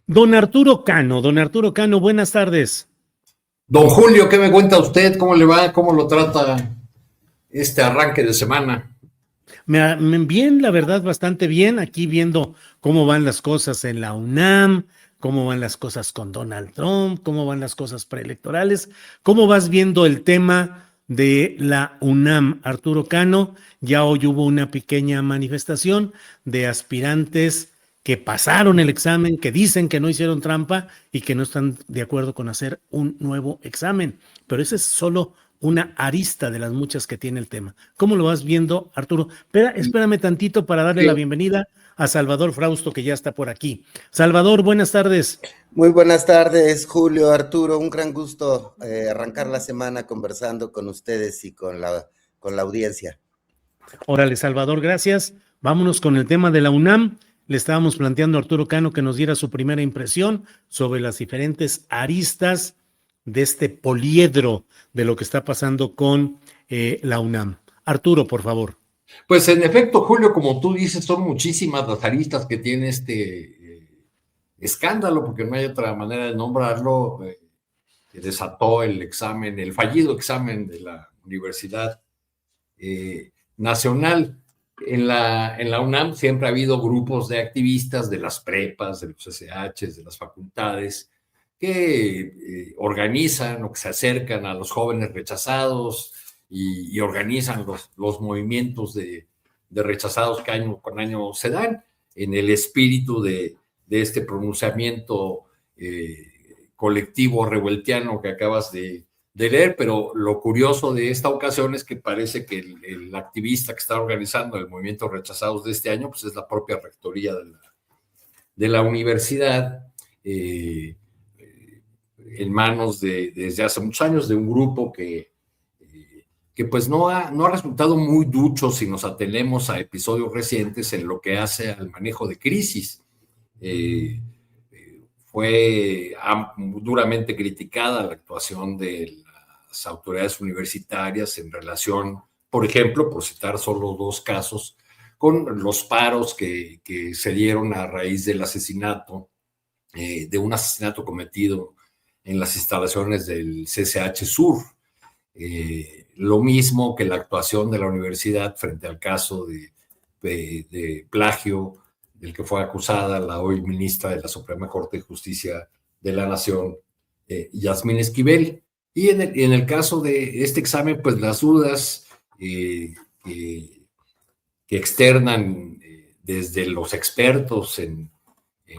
Don Arturo Cano, buenas tardes. Don Julio, ¿qué me cuenta usted? ¿Cómo le va? ¿Cómo lo trata este arranque de semana? Bien, la verdad, bastante bien. Aquí viendo cómo van las cosas en la UNAM, cómo van las cosas con Donald Trump, cómo van las cosas preelectorales. ¿Cómo vas viendo el tema de la UNAM, Arturo Cano? Ya hoy hubo una pequeña manifestación de aspirantes que pasaron el examen, que dicen que no hicieron trampa y que no están de acuerdo con hacer un nuevo examen. Pero ese es solo una arista de las muchas que tiene el tema. ¿Cómo lo vas viendo, Arturo? Espérame tantito para darle la Sí. bienvenida a Salvador Frausto, que ya está por aquí. Salvador, buenas tardes. Muy buenas tardes, Julio, Arturo. Un gran gusto arrancar la semana conversando con ustedes y con la audiencia. Órale, Salvador, gracias. Vámonos con el tema de la UNAM. Le estábamos planteando a Arturo Cano que nos diera su primera impresión sobre las diferentes aristas de este poliedro de lo que está pasando con la UNAM. Arturo, por favor. Pues en efecto, Julio, como tú dices, son muchísimas las aristas que tiene este escándalo, porque no hay otra manera de nombrarlo, que desató el examen, el fallido examen de la Universidad Nacional. En la UNAM siempre ha habido grupos de activistas de las prepas, de los SHs, de las facultades, que organizan o que se acercan a los jóvenes rechazados y organizan los movimientos de rechazados que año con año se dan en el espíritu de este pronunciamiento colectivo revueltiano que acabas de leer, pero lo curioso de esta ocasión es que parece que el activista que está organizando el movimiento rechazados de este año pues es la propia rectoría de la universidad, en manos desde hace muchos años de un grupo que pues no ha resultado muy ducho si nos atenemos a episodios recientes en lo que hace al manejo de crisis. Fue duramente criticada la actuación de las autoridades universitarias en relación, por ejemplo, por citar solo dos casos, con los paros que se dieron a raíz del asesinato, de un asesinato cometido en las instalaciones del CCH Sur. Lo mismo que la actuación de la universidad frente al caso de plagio del que fue acusada la hoy ministra de la Suprema Corte de Justicia de la Nación, Yasmín Esquivel. Y en el caso de este examen, pues las dudas que externan desde los expertos en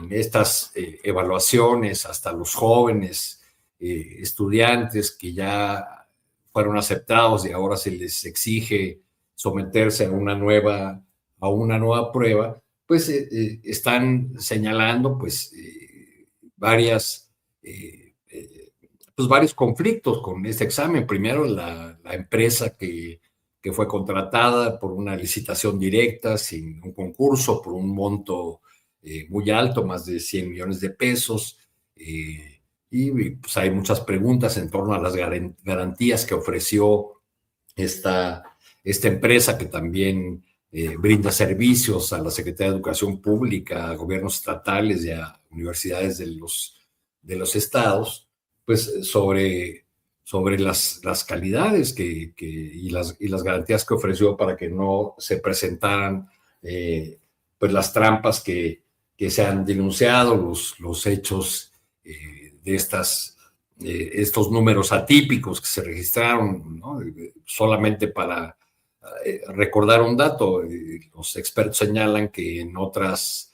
estas evaluaciones hasta los jóvenes estudiantes que ya fueron aceptados y ahora se les exige someterse a una nueva prueba, pues están señalando pues varios conflictos con este examen. Primero, la empresa que fue contratada por una licitación directa, sin un concurso, por un monto muy alto, más de 100 millones de pesos, y pues hay muchas preguntas en torno a las garantías que ofreció esta empresa que también brinda servicios a la Secretaría de Educación Pública, a gobiernos estatales y a universidades de los estados, pues sobre las calidades y las garantías que ofreció para que no se presentaran pues las trampas que se han denunciado, los hechos de estos números atípicos que se registraron, ¿no? Solamente para recordar un dato, los expertos señalan que en otros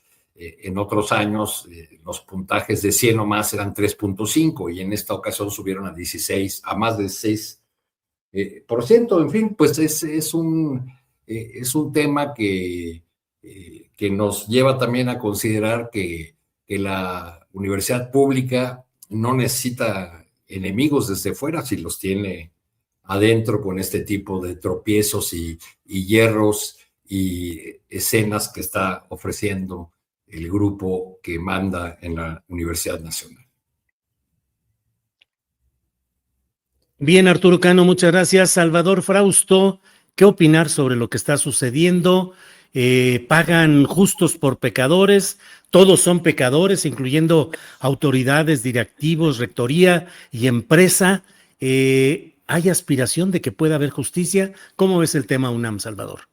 años los puntajes de 100 o más eran 3.5 y en esta ocasión subieron a 16, a más de 6%. En fin, pues es un tema que nos lleva también a considerar que la universidad pública no necesita enemigos desde fuera si los tiene adentro con este tipo de tropiezos y hierros y escenas que está ofreciendo el grupo que manda en la Universidad Nacional. Bien, Arturo Cano, muchas gracias. Salvador Frausto, ¿qué opinar sobre lo que está sucediendo? ¿Pagan justos por pecadores? todos son pecadores, incluyendo autoridades, directivos, rectoría y empresa. ¿Hay aspiración de que pueda haber justicia? ¿Cómo ves el tema UNAM, Salvador?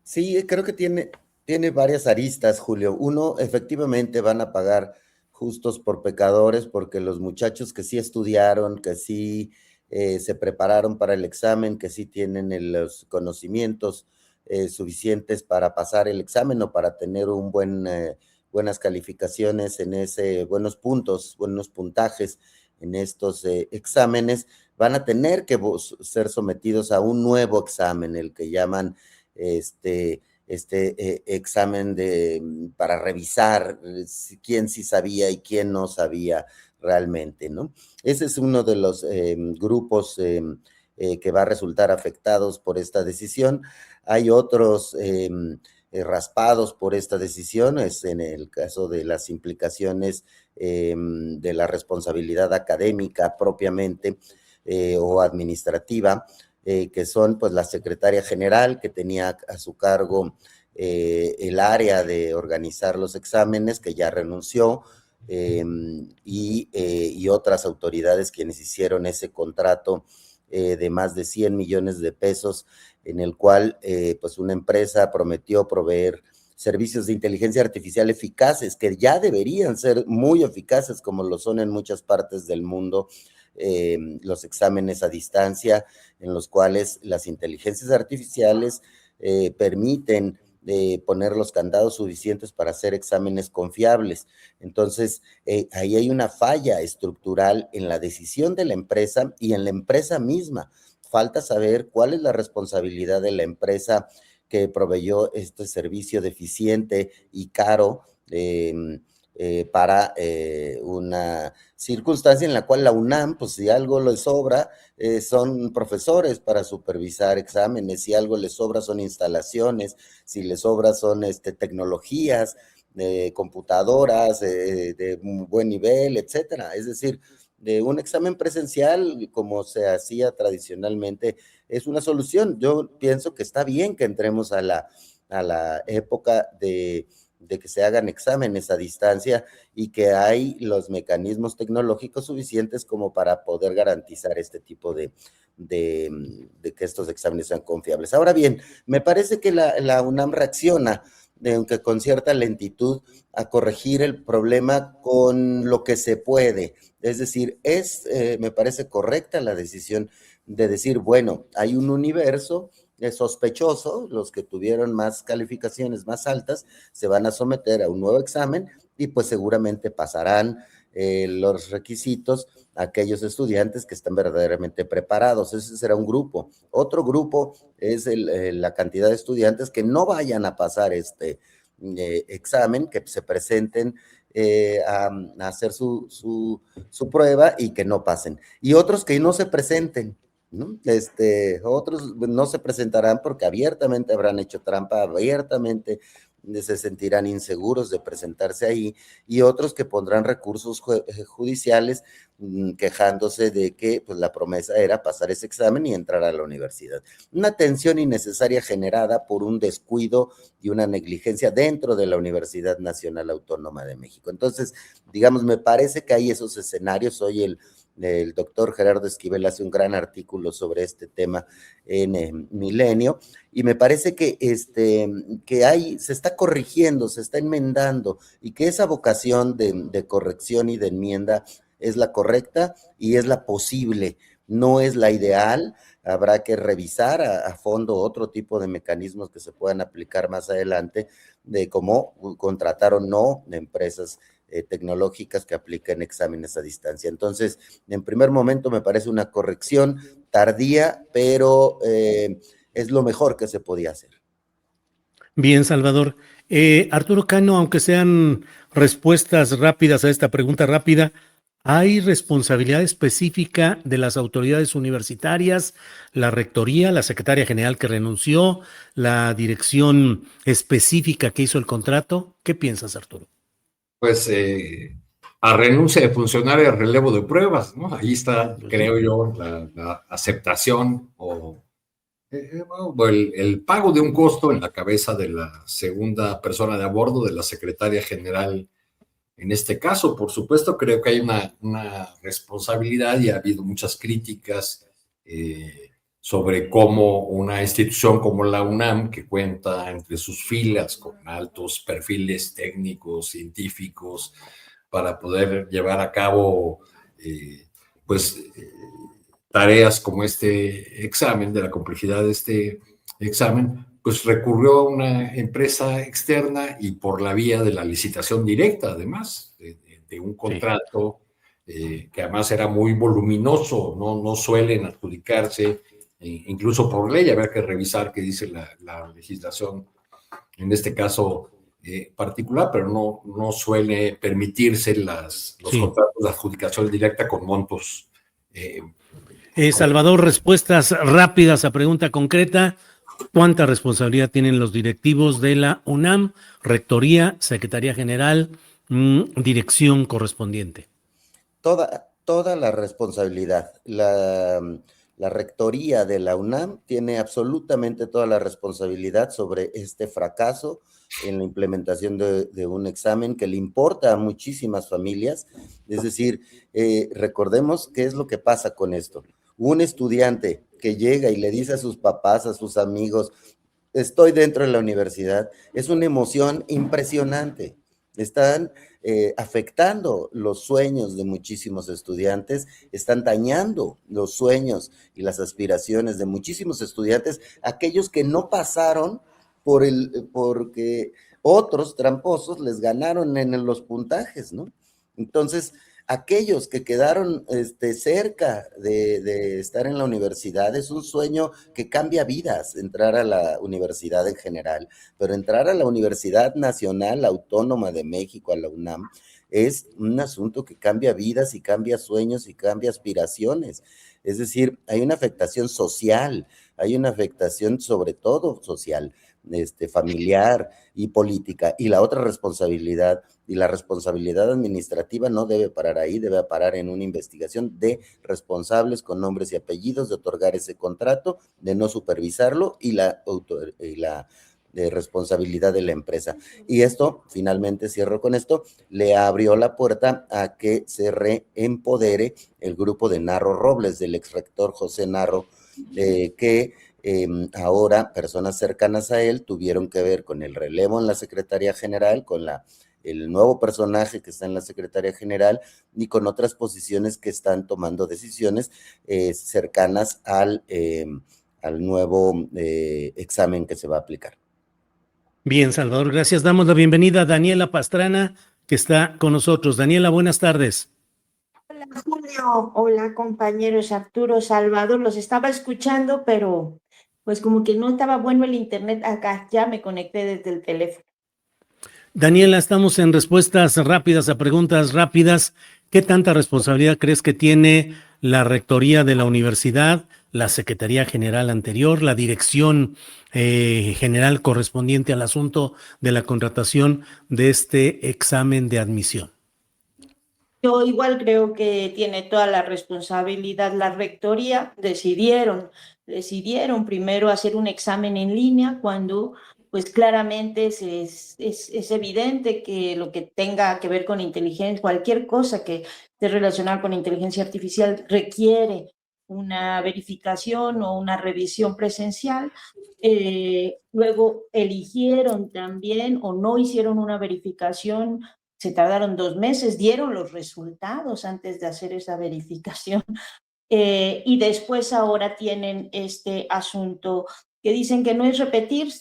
Sí, creo que tiene varias aristas, Julio. Uno, efectivamente van a pagar justos por pecadores, porque los muchachos que sí estudiaron, que sí se prepararon para el examen, que sí tienen los conocimientos suficientes para pasar el examen o para tener buenas calificaciones en buenos puntos, buenos puntajes en estos exámenes, van a tener que ser sometidos a un nuevo examen, el que llaman examen para revisar quién sí sabía y quién no sabía realmente, ¿no? Ese es uno de los grupos que va a resultar afectados por esta decisión. Hay otros raspados por esta decisión, es en el caso de las implicaciones de la responsabilidad académica propiamente o administrativa, que son pues la secretaria general que tenía a su cargo el área de organizar los exámenes, que ya renunció, y otras autoridades quienes hicieron ese contrato de más de 100 millones de pesos, en el cual pues una empresa prometió proveer servicios de inteligencia artificial eficaces, que ya deberían ser muy eficaces como lo son en muchas partes del mundo, los exámenes a distancia, en los cuales las inteligencias artificiales permiten poner los candados suficientes para hacer exámenes confiables. Entonces, ahí hay una falla estructural en la decisión de la empresa y en la empresa misma. Falta saber cuál es la responsabilidad de la empresa que proveyó este servicio deficiente y caro para una circunstancia en la cual la UNAM, pues si algo le sobra, son profesores para supervisar exámenes, si algo le sobra son instalaciones, si le sobra son tecnologías, computadoras de buen nivel, etcétera. Es decir, de un examen presencial, como se hacía tradicionalmente, es una solución. Yo pienso que está bien que entremos a la época de que se hagan exámenes a distancia y que hay los mecanismos tecnológicos suficientes como para poder garantizar este tipo de que estos exámenes sean confiables. Ahora bien, me parece que la UNAM reacciona, aunque con cierta lentitud, a corregir el problema con lo que se puede. Es decir, me parece correcta la decisión de decir, bueno, hay un universo sospechoso, los que tuvieron más calificaciones más altas se van a someter a un nuevo examen y pues seguramente pasarán los requisitos a aquellos estudiantes que están verdaderamente preparados. Ese será un grupo. Otro grupo es la cantidad de estudiantes que no vayan a pasar este examen, que se presenten a hacer su prueba y que no pasen. Y otros que no se presenten, ¿no? Otros no se presentarán porque abiertamente habrán hecho trampa, abiertamente se sentirán inseguros de presentarse ahí, y otros que pondrán recursos judiciales quejándose de que pues, la promesa era pasar ese examen y entrar a la universidad. Una tensión innecesaria generada por un descuido y una negligencia dentro de la Universidad Nacional Autónoma de México. Entonces, digamos, me parece que hay esos escenarios. Hoy el doctor Gerardo Esquivel hace un gran artículo sobre este tema en Milenio, y me parece que se está corrigiendo, se está enmendando, y que esa vocación de corrección y de enmienda es la correcta y es la posible, no es la ideal. Habrá que revisar a fondo otro tipo de mecanismos que se puedan aplicar más adelante, de cómo contratar o no de empresas tecnológicas que apliquen exámenes a distancia. Entonces, en primer momento me parece una corrección tardía, pero es lo mejor que se podía hacer. Bien, Salvador. Arturo Cano, aunque sean respuestas rápidas a esta pregunta rápida, ¿hay responsabilidad específica de las autoridades universitarias, la rectoría, la secretaria general que renunció, la dirección específica que hizo el contrato? ¿Qué piensas, Arturo? Pues a renuncia de funcionario, relevo de pruebas, ¿no? Ahí está, creo yo, la aceptación o Bueno, el pago de un costo en la cabeza de la segunda persona de a bordo, de la secretaria general. En este caso, por supuesto, creo que hay una responsabilidad y ha habido muchas críticas sobre cómo una institución como la UNAM, que cuenta entre sus filas con altos perfiles técnicos, científicos, para poder llevar a cabo pues tareas como este examen, de la complejidad de este examen, pues recurrió a una empresa externa y por la vía de la licitación directa, además, de un contrato que además era muy voluminoso, no suelen adjudicarse, incluso por ley, habría que revisar qué dice la legislación en este caso particular, pero no suele permitirse los contratos de adjudicación directa con montos. Salvador, respuestas rápidas a pregunta concreta. ¿Cuánta responsabilidad tienen los directivos de la UNAM, rectoría, secretaría general, dirección correspondiente? Toda la responsabilidad. La rectoría de la UNAM tiene absolutamente toda la responsabilidad sobre este fracaso en la implementación de un examen que le importa a muchísimas familias. Es decir, recordemos qué es lo que pasa con esto. Un estudiante que llega y le dice a sus papás, a sus amigos, estoy dentro de la universidad, es una emoción impresionante. Están afectando los sueños de muchísimos estudiantes, están dañando los sueños y las aspiraciones de muchísimos estudiantes, aquellos que no pasaron porque otros tramposos les ganaron en los puntajes, ¿no? Entonces, aquellos que quedaron cerca de estar en la universidad, es un sueño que cambia vidas, entrar a la universidad en general, pero entrar a la Universidad Nacional Autónoma de México, a la UNAM, es un asunto que cambia vidas y cambia sueños y cambia aspiraciones. Es decir, hay una afectación social, hay una afectación sobre todo social, familiar y política, y la otra responsabilidad, y la responsabilidad administrativa no debe parar ahí, debe parar en una investigación de responsables con nombres y apellidos de otorgar ese contrato, de no supervisarlo y la responsabilidad de la empresa. Y esto, finalmente cierro con esto, le abrió la puerta a que se reempodere el grupo de Narro Robles, del ex rector José Narro, que ahora personas cercanas a él tuvieron que ver con el relevo en la Secretaría General, con el nuevo personaje que está en la Secretaría General y con otras posiciones que están tomando decisiones cercanas al nuevo examen que se va a aplicar. Bien, Salvador, gracias. Damos la bienvenida a Daniela Pastrana, que está con nosotros. Daniela, buenas tardes. Hola, Julio. Hola, compañeros Arturo, Salvador. Los estaba escuchando, pero pues como que no estaba bueno el internet acá. Ya me conecté desde el teléfono. Daniela, estamos en respuestas rápidas a preguntas rápidas. ¿Qué tanta responsabilidad crees que tiene la rectoría de la universidad, la Secretaría General anterior, la dirección general correspondiente al asunto de la contratación de este examen de admisión? Yo igual creo que tiene toda la responsabilidad la rectoría. Decidieron primero hacer un examen en línea cuando pues claramente es evidente que lo que tenga que ver con inteligencia, cualquier cosa que esté relacionada con inteligencia artificial requiere una verificación o una revisión presencial. Luego eligieron también o no hicieron una verificación. Se tardaron 2 meses, dieron los resultados antes de hacer esa verificación. Y después ahora tienen este asunto que dicen que no es repetir,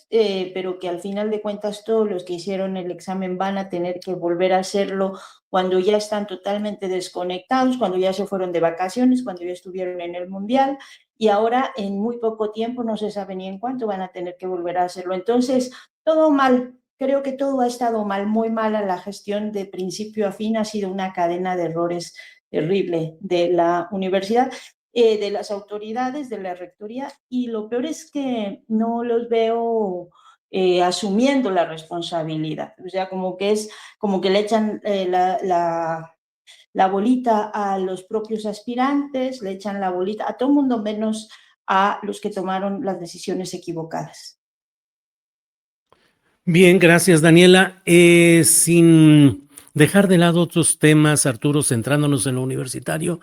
pero que al final de cuentas todos los que hicieron el examen van a tener que volver a hacerlo cuando ya están totalmente desconectados, cuando ya se fueron de vacaciones, cuando ya estuvieron en el Mundial, y ahora en muy poco tiempo, no se sabe ni en cuánto, van a tener que volver a hacerlo. Entonces, todo mal. Creo que todo ha estado mal, muy mala la gestión de principio a fin, ha sido una cadena de errores terrible de la universidad, de las autoridades, de la rectoría, y lo peor es que no los veo asumiendo la responsabilidad. O sea, como que le echan la bolita a los propios aspirantes, le echan la bolita a todo el mundo menos a los que tomaron las decisiones equivocadas. Bien, gracias, Daniela. Sin dejar de lado otros temas, Arturo, centrándonos en lo universitario,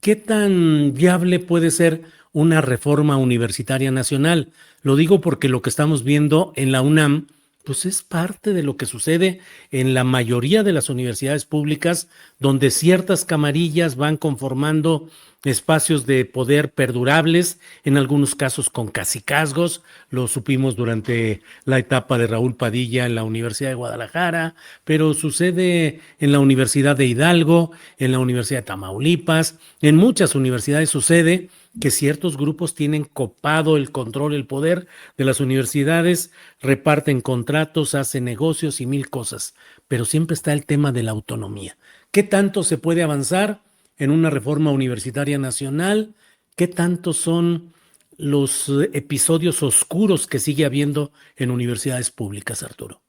¿qué tan viable puede ser una reforma universitaria nacional? Lo digo porque lo que estamos viendo en la UNAM, pues es parte de lo que sucede en la mayoría de las universidades públicas, donde ciertas camarillas van conformando espacios de poder perdurables, en algunos casos con cacicazgos. Lo supimos durante la etapa de Raúl Padilla en la Universidad de Guadalajara, pero sucede en la Universidad de Hidalgo, en la Universidad de Tamaulipas, en muchas universidades sucede que ciertos grupos tienen copado el control, el poder de las universidades, reparten contratos, hacen negocios y mil cosas, pero siempre está el tema de la autonomía. ¿Qué tanto se puede avanzar en una reforma universitaria nacional? ¿Qué tanto son los episodios oscuros que sigue habiendo en universidades públicas, Arturo?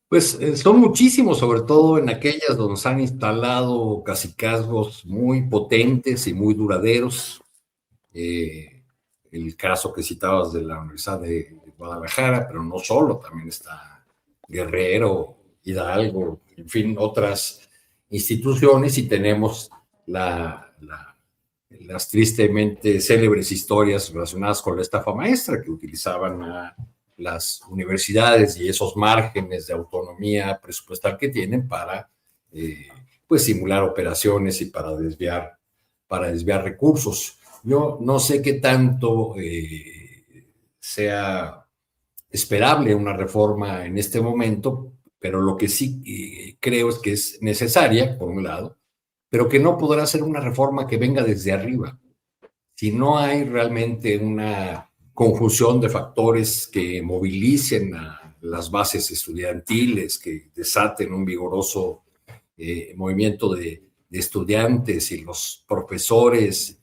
Pues son muchísimos, sobre todo en aquellas donde se han instalado cacicazgos muy potentes y muy duraderos. El caso que citabas de la Universidad de Guadalajara, pero no solo, también está Guerrero, Hidalgo, en fin, otras instituciones, y tenemos las tristemente célebres historias relacionadas con la estafa maestra que utilizaban a las universidades y esos márgenes de autonomía presupuestal que tienen para pues simular operaciones y para desviar recursos. Yo no sé qué tanto sea esperable una reforma en este momento, pero lo que sí creo es que es necesaria, por un lado, pero que no podrá ser una reforma que venga desde arriba. Si no hay realmente una conjunción de factores que movilicen a las bases estudiantiles, que desaten un vigoroso movimiento de estudiantes y los profesores,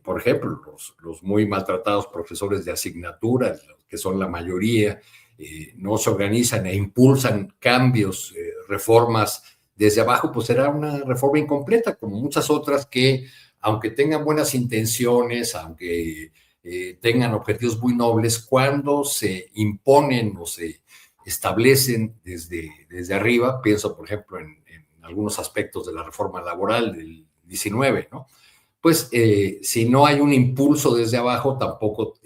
por ejemplo, los muy maltratados profesores de asignatura, que son la mayoría, no se organizan e impulsan cambios, reformas desde abajo, pues será una reforma incompleta, como muchas otras que, aunque tengan buenas intenciones, aunque tengan objetivos muy nobles, cuando se imponen o se establecen desde arriba, pienso por ejemplo en algunos aspectos de la reforma laboral del 19, ¿no? Pues si no hay un impulso desde abajo, tampoco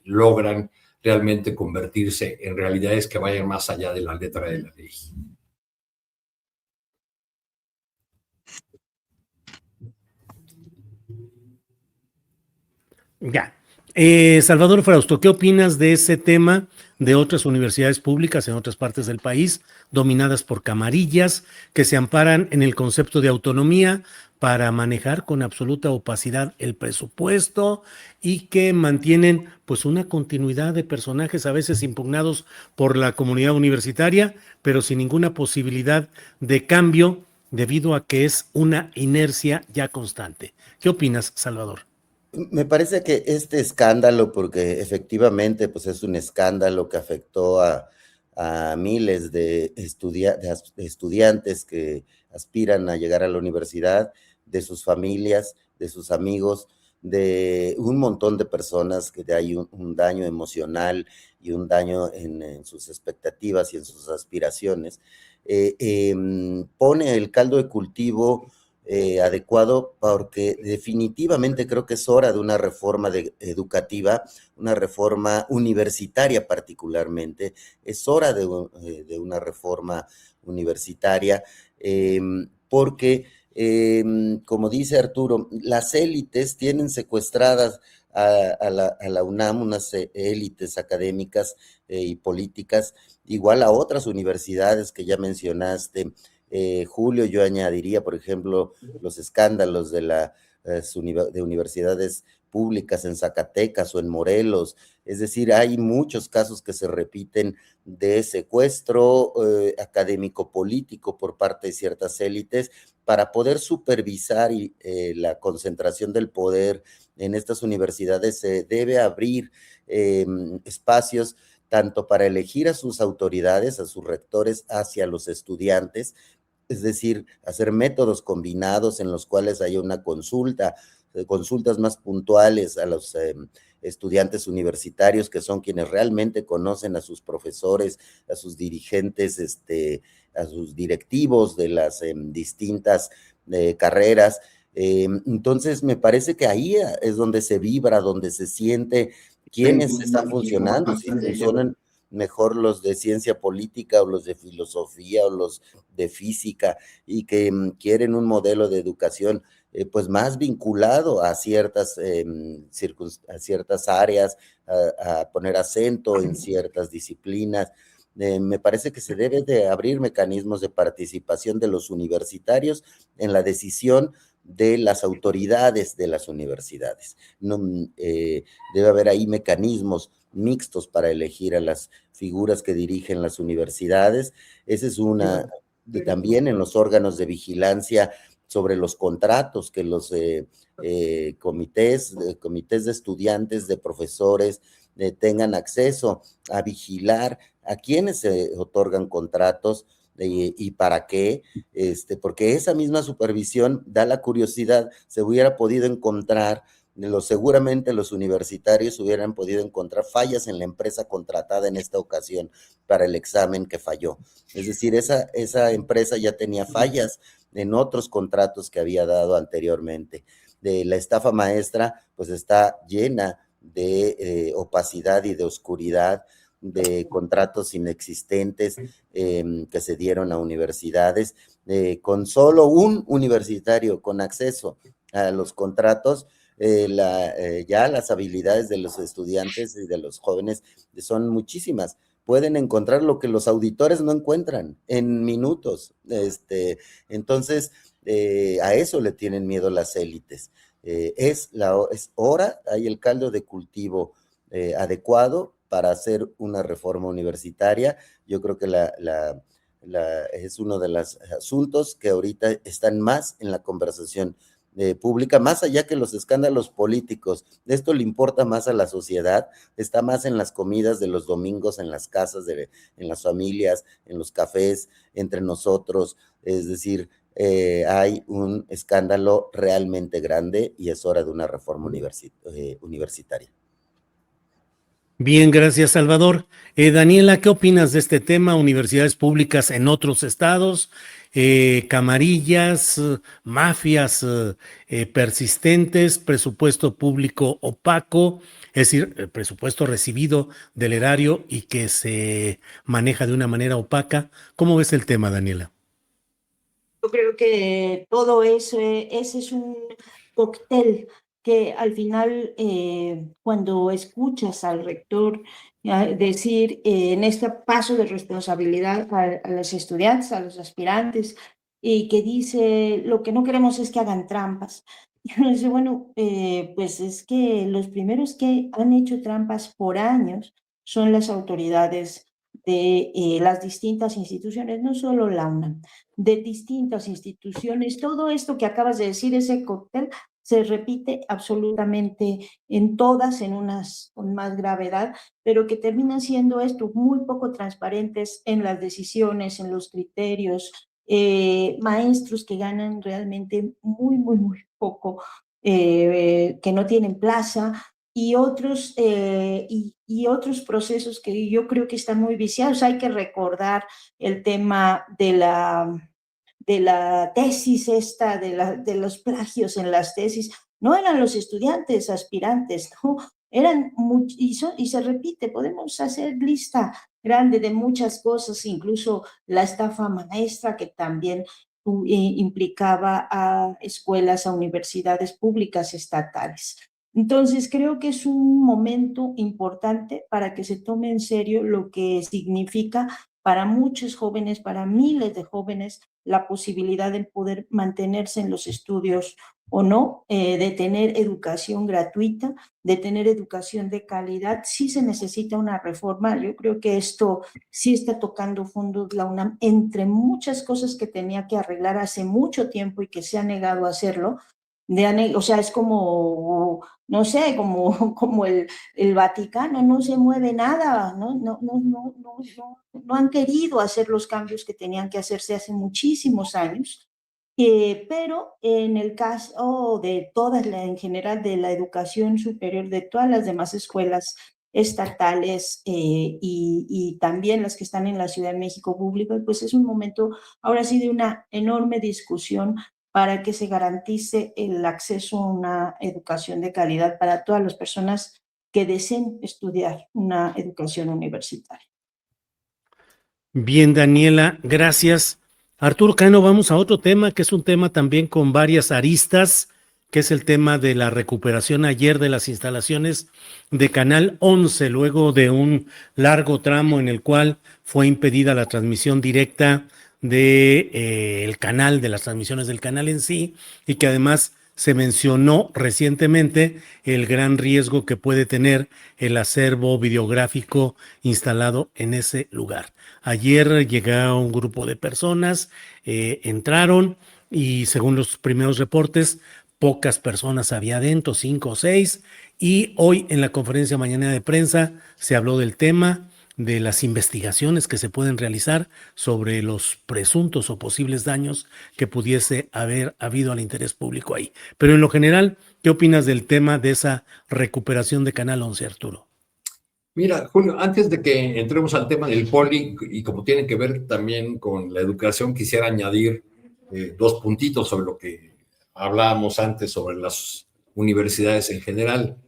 logran realmente convertirse en realidades que vayan más allá de la letra de la ley. Ya. Salvador Frausto, ¿qué opinas de ese tema de otras universidades públicas en otras partes del país, dominadas por camarillas, que se amparan en el concepto de autonomía para manejar con absoluta opacidad el presupuesto y que mantienen pues una continuidad de personajes a veces impugnados por la comunidad universitaria, pero sin ninguna posibilidad de cambio debido a que es una inercia ya constante? ¿Qué opinas, Salvador? Me parece que este escándalo, porque efectivamente pues es un escándalo que afectó a miles de estudiantes que aspiran a llegar a la universidad, de sus familias, de sus amigos, de un montón de personas, que hay un daño emocional y un daño en sus expectativas y en sus aspiraciones. Pone el caldo de cultivo adecuado, porque definitivamente creo que es hora de una reforma educativa, una reforma universitaria particularmente. Es hora de una reforma universitaria, porque, como dice Arturo, las élites tienen secuestradas a la UNAM, unas élites académicas y políticas, igual a otras universidades que ya mencionaste. Julio, yo añadiría, por ejemplo, los escándalos de universidades públicas en Zacatecas o en Morelos. Es decir, hay muchos casos que se repiten de secuestro académico-político por parte de ciertas élites para poder supervisar la concentración del poder en estas universidades. Se debe abrir espacios tanto para elegir a sus autoridades, a sus rectores, hacia los estudiantes, es decir, hacer métodos combinados en los cuales haya una consulta consultas más puntuales a los estudiantes universitarios, que son quienes realmente conocen a sus profesores, a sus dirigentes, a sus directivos de las distintas carreras. Entonces, me parece que ahí es donde se vibra, donde se siente quiénes están funcionando, si funcionan mejor los de ciencia política o los de filosofía o los de física, y que quieren un modelo de educación pues más vinculado a ciertas áreas, a poner acento en ciertas disciplinas. Me parece que se debe de abrir mecanismos de participación de los universitarios en la decisión de las autoridades de las universidades. No, debe haber ahí mecanismos mixtos para elegir a las figuras que dirigen las universidades. Esa es una, también en los órganos de vigilancia sobre los contratos, que los comités de estudiantes, de profesores, tengan acceso a vigilar a quienes se otorgan contratos y para qué, porque esa misma supervisión da la curiosidad. Se hubiera podido encontrar, seguramente los universitarios hubieran podido encontrar fallas en la empresa contratada en esta ocasión para el examen que falló. Es decir, esa empresa ya tenía fallas en otros contratos que había dado anteriormente. La estafa maestra pues está llena de opacidad y de oscuridad, de contratos inexistentes que se dieron a universidades, con solo un universitario con acceso a los contratos. Ya las habilidades de los estudiantes y de los jóvenes son muchísimas. Pueden encontrar lo que los auditores no encuentran en minutos. Entonces, a eso le tienen miedo las élites. Es hora, hay el caldo de cultivo adecuado para hacer una reforma universitaria. Yo creo que es uno de los asuntos que ahorita están más en la conversación pública, más allá que los escándalos políticos. Esto le importa más a la sociedad, está más en las comidas de los domingos, en las casas, en las familias, en los cafés, entre nosotros. Es decir, hay un escándalo realmente grande y es hora de una reforma universitaria. Bien, gracias, Salvador. Daniela, ¿qué opinas de este tema? Universidades públicas en otros estados, camarillas, mafias persistentes, presupuesto público opaco, es decir, el presupuesto recibido del erario y que se maneja de una manera opaca. ¿Cómo ves el tema, Daniela? Yo creo que todo eso, ese es un cóctel que al final, cuando escuchas al rector decir en este paso de responsabilidad a los estudiantes, a los aspirantes, y que dice, lo que no queremos es que hagan trampas. Y uno dice, bueno, pues es que los primeros que han hecho trampas por años son las autoridades de las distintas instituciones, no solo la UNAM, de distintas instituciones. Todo esto que acabas de decir, ese cóctel, se repite absolutamente en todas, en unas con más gravedad, pero que terminan siendo esto muy poco transparentes en las decisiones, en los criterios, maestros que ganan realmente muy poco, que no tienen plaza, y otros procesos que yo creo que están muy viciados. Hay que recordar el tema de la tesis esta, de los plagios en las tesis. No eran los estudiantes aspirantes, no, eran y se repite. Podemos hacer lista grande de muchas cosas, incluso la estafa maestra, que también implicaba a escuelas, a universidades públicas estatales. Entonces, creo que es un momento importante para que se tome en serio lo que significa para muchos jóvenes, para miles de jóvenes, la posibilidad de poder mantenerse en los estudios o no, de tener educación gratuita, de tener educación de calidad. Sí se necesita una reforma. Yo creo que esto sí está tocando fondo la UNAM, entre muchas cosas que tenía que arreglar hace mucho tiempo y que se ha negado a hacerlo. O sea, es como, no sé, como el Vaticano, no se mueve nada, no han querido hacer los cambios que tenían que hacerse hace muchísimos años. Pero en el caso de todas, en general, de la educación superior, de todas las demás escuelas estatales y también las que están en la Ciudad de México públicas, pues es un momento ahora sí de una enorme discusión para que se garantice el acceso a una educación de calidad para todas las personas que deseen estudiar una educación universitaria. Bien, Daniela, gracias. Arturo Cano, vamos a otro tema que es un tema también con varias aristas, que es el tema de la recuperación ayer de las instalaciones de Canal 11, luego de un largo tramo en el cual fue impedida la transmisión directa de el canal, de las transmisiones del canal en sí, y que además se mencionó recientemente el gran riesgo que puede tener el acervo videográfico instalado en ese lugar. Ayer llegó un grupo de personas, entraron y según los primeros reportes, pocas personas había adentro, 5 o 6, y hoy en la conferencia mañana de prensa se habló del tema, de las investigaciones que se pueden realizar sobre los presuntos o posibles daños que pudiese haber habido al interés público ahí. Pero en lo general, ¿qué opinas del tema de esa recuperación de Canal 11, Arturo? Mira, Julio, antes de que entremos al tema del poli, y como tiene que ver también con la educación, quisiera añadir dos puntitos sobre lo que hablábamos antes sobre las universidades en general.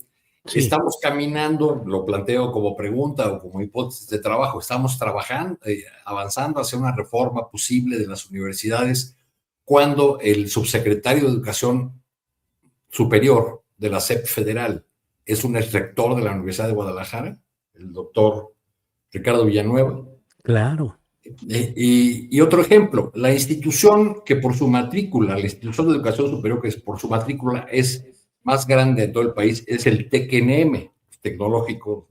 Sí. Estamos caminando, lo planteo como pregunta o como hipótesis de trabajo, estamos trabajando, avanzando hacia una reforma posible de las universidades cuando el subsecretario de Educación Superior de la SEP Federal es un rector de la Universidad de Guadalajara, el doctor Ricardo Villanueva. Claro. Y otro ejemplo, la institución que por su matrícula, la institución de educación superior que por su matrícula es más grande de todo el país, es el TECNM, Tecnológico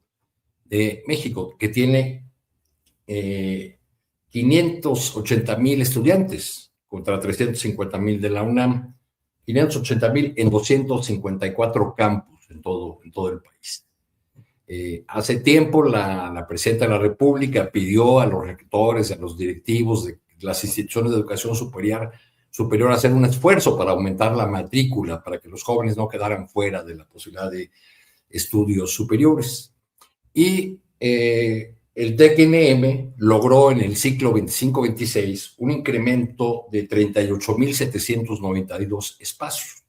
de México, que tiene 580,000 estudiantes contra 350,000 de la UNAM, 580,000 en 254 campus en todo el país. Hace tiempo la presidenta de la República pidió a los rectores, a los directivos de las instituciones de educación superior hacer un esfuerzo para aumentar la matrícula, para que los jóvenes no quedaran fuera de la posibilidad de estudios superiores. Y el TECNM logró en el ciclo 25-26 un incremento de 38,792 espacios,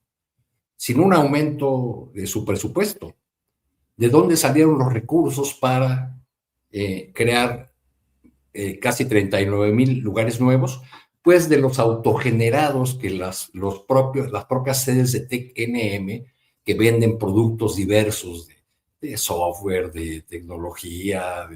sin un aumento de su presupuesto. ¿De dónde salieron los recursos para crear casi 39,000 lugares nuevos? Pues de los autogenerados que las propias sedes de TECNM, que venden productos diversos de software, de tecnología,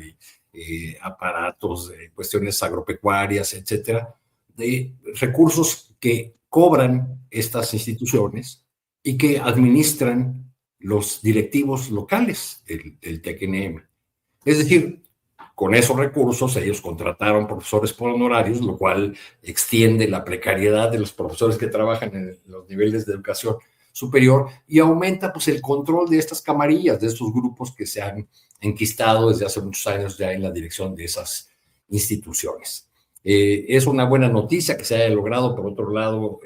de aparatos, de cuestiones agropecuarias, etcétera, de recursos que cobran estas instituciones y que administran los directivos locales del TECNM. Es decir, con esos recursos ellos contrataron profesores por honorarios, lo cual extiende la precariedad de los profesores que trabajan en los niveles de educación superior y aumenta pues el control de estas camarillas, de estos grupos que se han enquistado desde hace muchos años ya en la dirección de esas instituciones. Es una buena noticia que se haya logrado, por otro lado,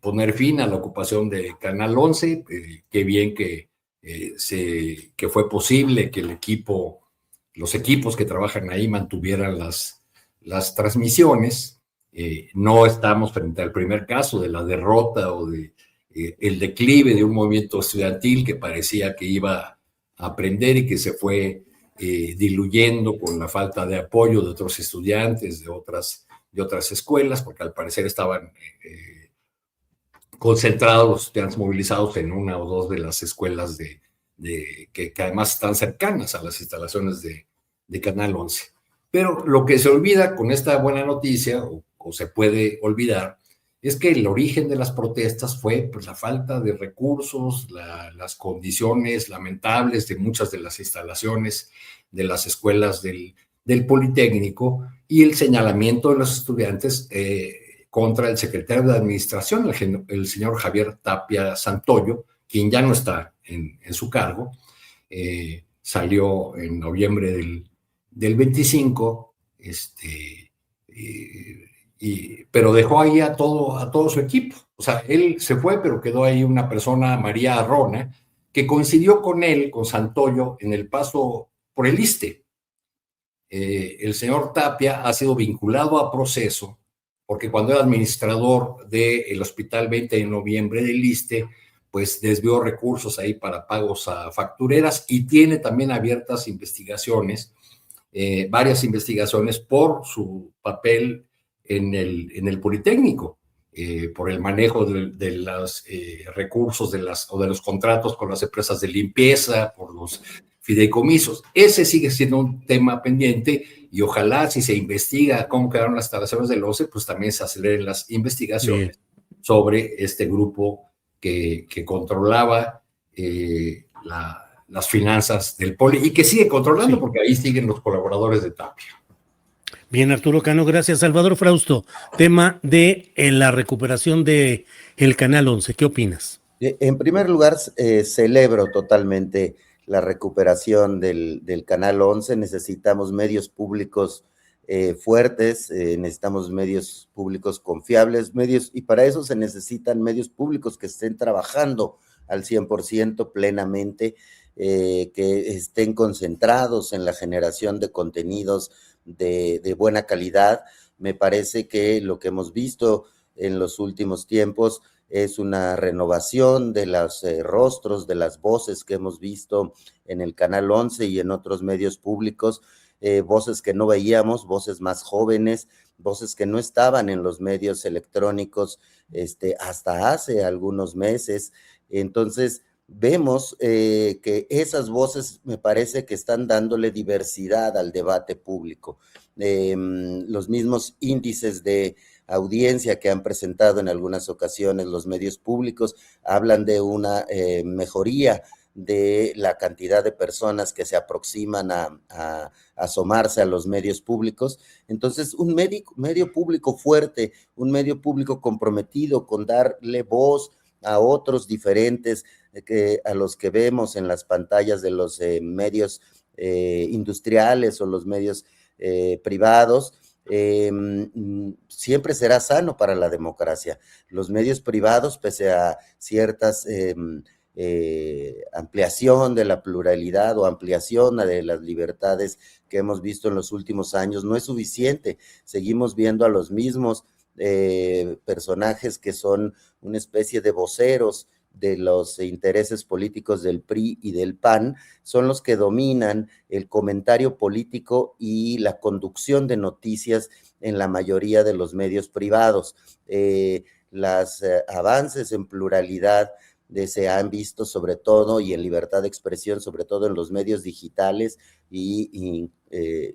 poner fin a la ocupación de Canal 11. Qué bien que fue posible que los equipos que trabajan ahí mantuvieran las transmisiones. No estamos frente al primer caso de la derrota o de el declive de un movimiento estudiantil que parecía que iba a aprender y que se fue diluyendo con la falta de apoyo de otros estudiantes, de otras escuelas, porque al parecer estaban concentrados los estudiantes movilizados en una o dos de las escuelas que además están cercanas a las instalaciones de Canal 11. Pero lo que se olvida con esta buena noticia, o se puede olvidar, es que el origen de las protestas fue pues, la falta de recursos, las condiciones lamentables de muchas de las instalaciones de las escuelas del Politécnico y el señalamiento de los estudiantes contra el secretario de Administración, el señor Javier Tapia Santoyo, quien ya no está en su cargo. Salió en noviembre del 25, pero dejó ahí a todo su equipo. O sea, él se fue, pero quedó ahí una persona, María Arrona, que coincidió con él, con Santoyo, en el paso por el ISSSTE. El señor Tapia ha sido vinculado a proceso, porque cuando era administrador del Hospital 20 de Noviembre del ISSSTE, pues desvió recursos ahí para pagos a factureras y tiene también abiertas investigaciones, varias investigaciones por su papel en el Politécnico, por el manejo de los recursos o de los contratos con las empresas de limpieza, por los fideicomisos. Ese sigue siendo un tema pendiente y ojalá si se investiga cómo quedaron las instalaciones del OCE, pues también se aceleren las investigaciones sobre este grupo que controlaba las finanzas del Poli y que sigue controlando porque ahí siguen los colaboradores de Tapia. Bien, Arturo Cano, gracias. Salvador Frausto, tema de la recuperación de el Canal 11, ¿qué opinas? En primer lugar, celebro totalmente la recuperación del Canal 11. Necesitamos medios públicos fuertes, necesitamos medios públicos confiables, y para eso se necesitan medios públicos que estén trabajando al 100% plenamente, que estén concentrados en la generación de contenidos de buena calidad. Me parece que lo que hemos visto en los últimos tiempos es una renovación de los rostros, de las voces que hemos visto en el Canal 11 y en otros medios públicos, voces que no veíamos, voces más jóvenes, voces que no estaban en los medios electrónicos hasta hace algunos meses. Entonces, vemos que esas voces me parece que están dándole diversidad al debate público. Los mismos índices de audiencia que han presentado en algunas ocasiones los medios públicos hablan de una mejoría de la cantidad de personas que se aproximan a asomarse a los medios públicos. Entonces, un medio público fuerte, un medio público comprometido con darle voz a otros diferentes a los que vemos en las pantallas de los medios industriales o los medios privados, siempre será sano para la democracia. Los medios privados, pese a ciertas ampliación de la pluralidad o ampliación de las libertades que hemos visto en los últimos años, no es suficiente. Seguimos viendo a los mismos personajes que son una especie de voceros de los intereses políticos del PRI y del PAN, son los que dominan el comentario político y la conducción de noticias en la mayoría de los medios privados. Los avances en pluralidad se han visto sobre todo, y en libertad de expresión, sobre todo en los medios digitales y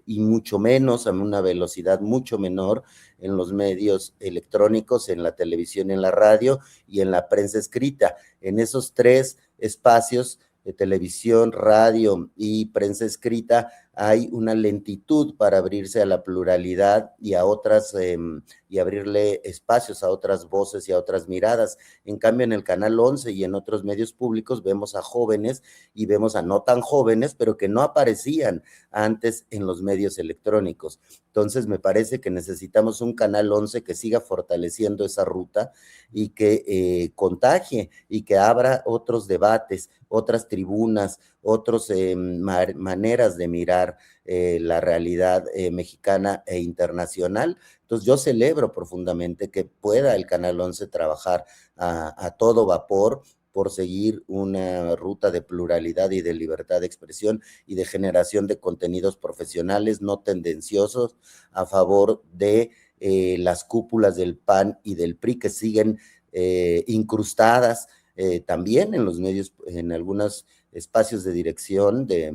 mucho menos, a una velocidad mucho menor en los medios electrónicos, en la televisión, en la radio y en la prensa escrita. En esos tres espacios, de televisión, radio y prensa escrita, hay una lentitud para abrirse a la pluralidad y a otras, y abrirle espacios a otras voces y a otras miradas. En cambio, en el Canal 11 y en otros medios públicos vemos a jóvenes y vemos a no tan jóvenes, pero que no aparecían antes en los medios electrónicos. Entonces, me parece que necesitamos un Canal 11 que siga fortaleciendo esa ruta y que contagie y que abra otros debates, otras tribunas, otras maneras de mirar la realidad mexicana e internacional. Entonces yo celebro profundamente que pueda el Canal 11 trabajar a todo vapor por seguir una ruta de pluralidad y de libertad de expresión y de generación de contenidos profesionales no tendenciosos a favor de las cúpulas del PAN y del PRI que siguen incrustadas también en los medios, en algunos espacios de dirección, de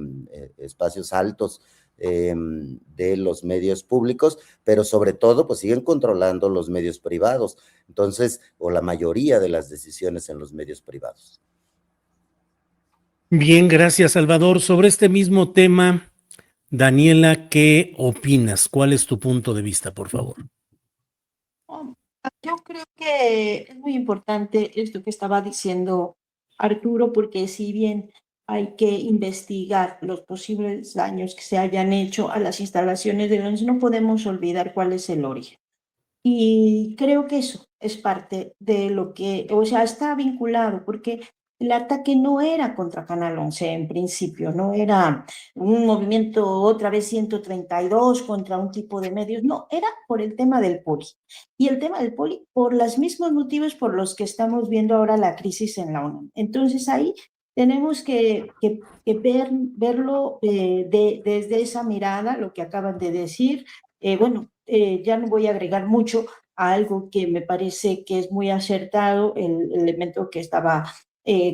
espacios altos de los medios públicos, pero sobre todo pues siguen controlando los medios privados, entonces, o la mayoría de las decisiones en los medios privados. Bien, gracias, Salvador. Sobre este mismo tema, Daniela, ¿qué opinas? ¿Cuál es tu punto de vista, por favor? Yo creo que es muy importante esto que estaba diciendo Arturo, porque si bien hay que investigar los posibles daños que se hayan hecho a las instalaciones del ONCE, no podemos olvidar cuál es el origen. Y creo que eso es parte de lo que, o sea, está vinculado, porque el ataque no era contra Canal 11 en principio, no era un movimiento otra vez 132 contra un tipo de medios, no, era por el tema del poli. Y el tema del poli por los mismos motivos por los que estamos viendo ahora la crisis en la UNAM. Entonces ahí tenemos que verlo desde esa mirada, lo que acaban de decir. Bueno, ya no voy a agregar mucho a algo que me parece que es muy acertado, el elemento que estaba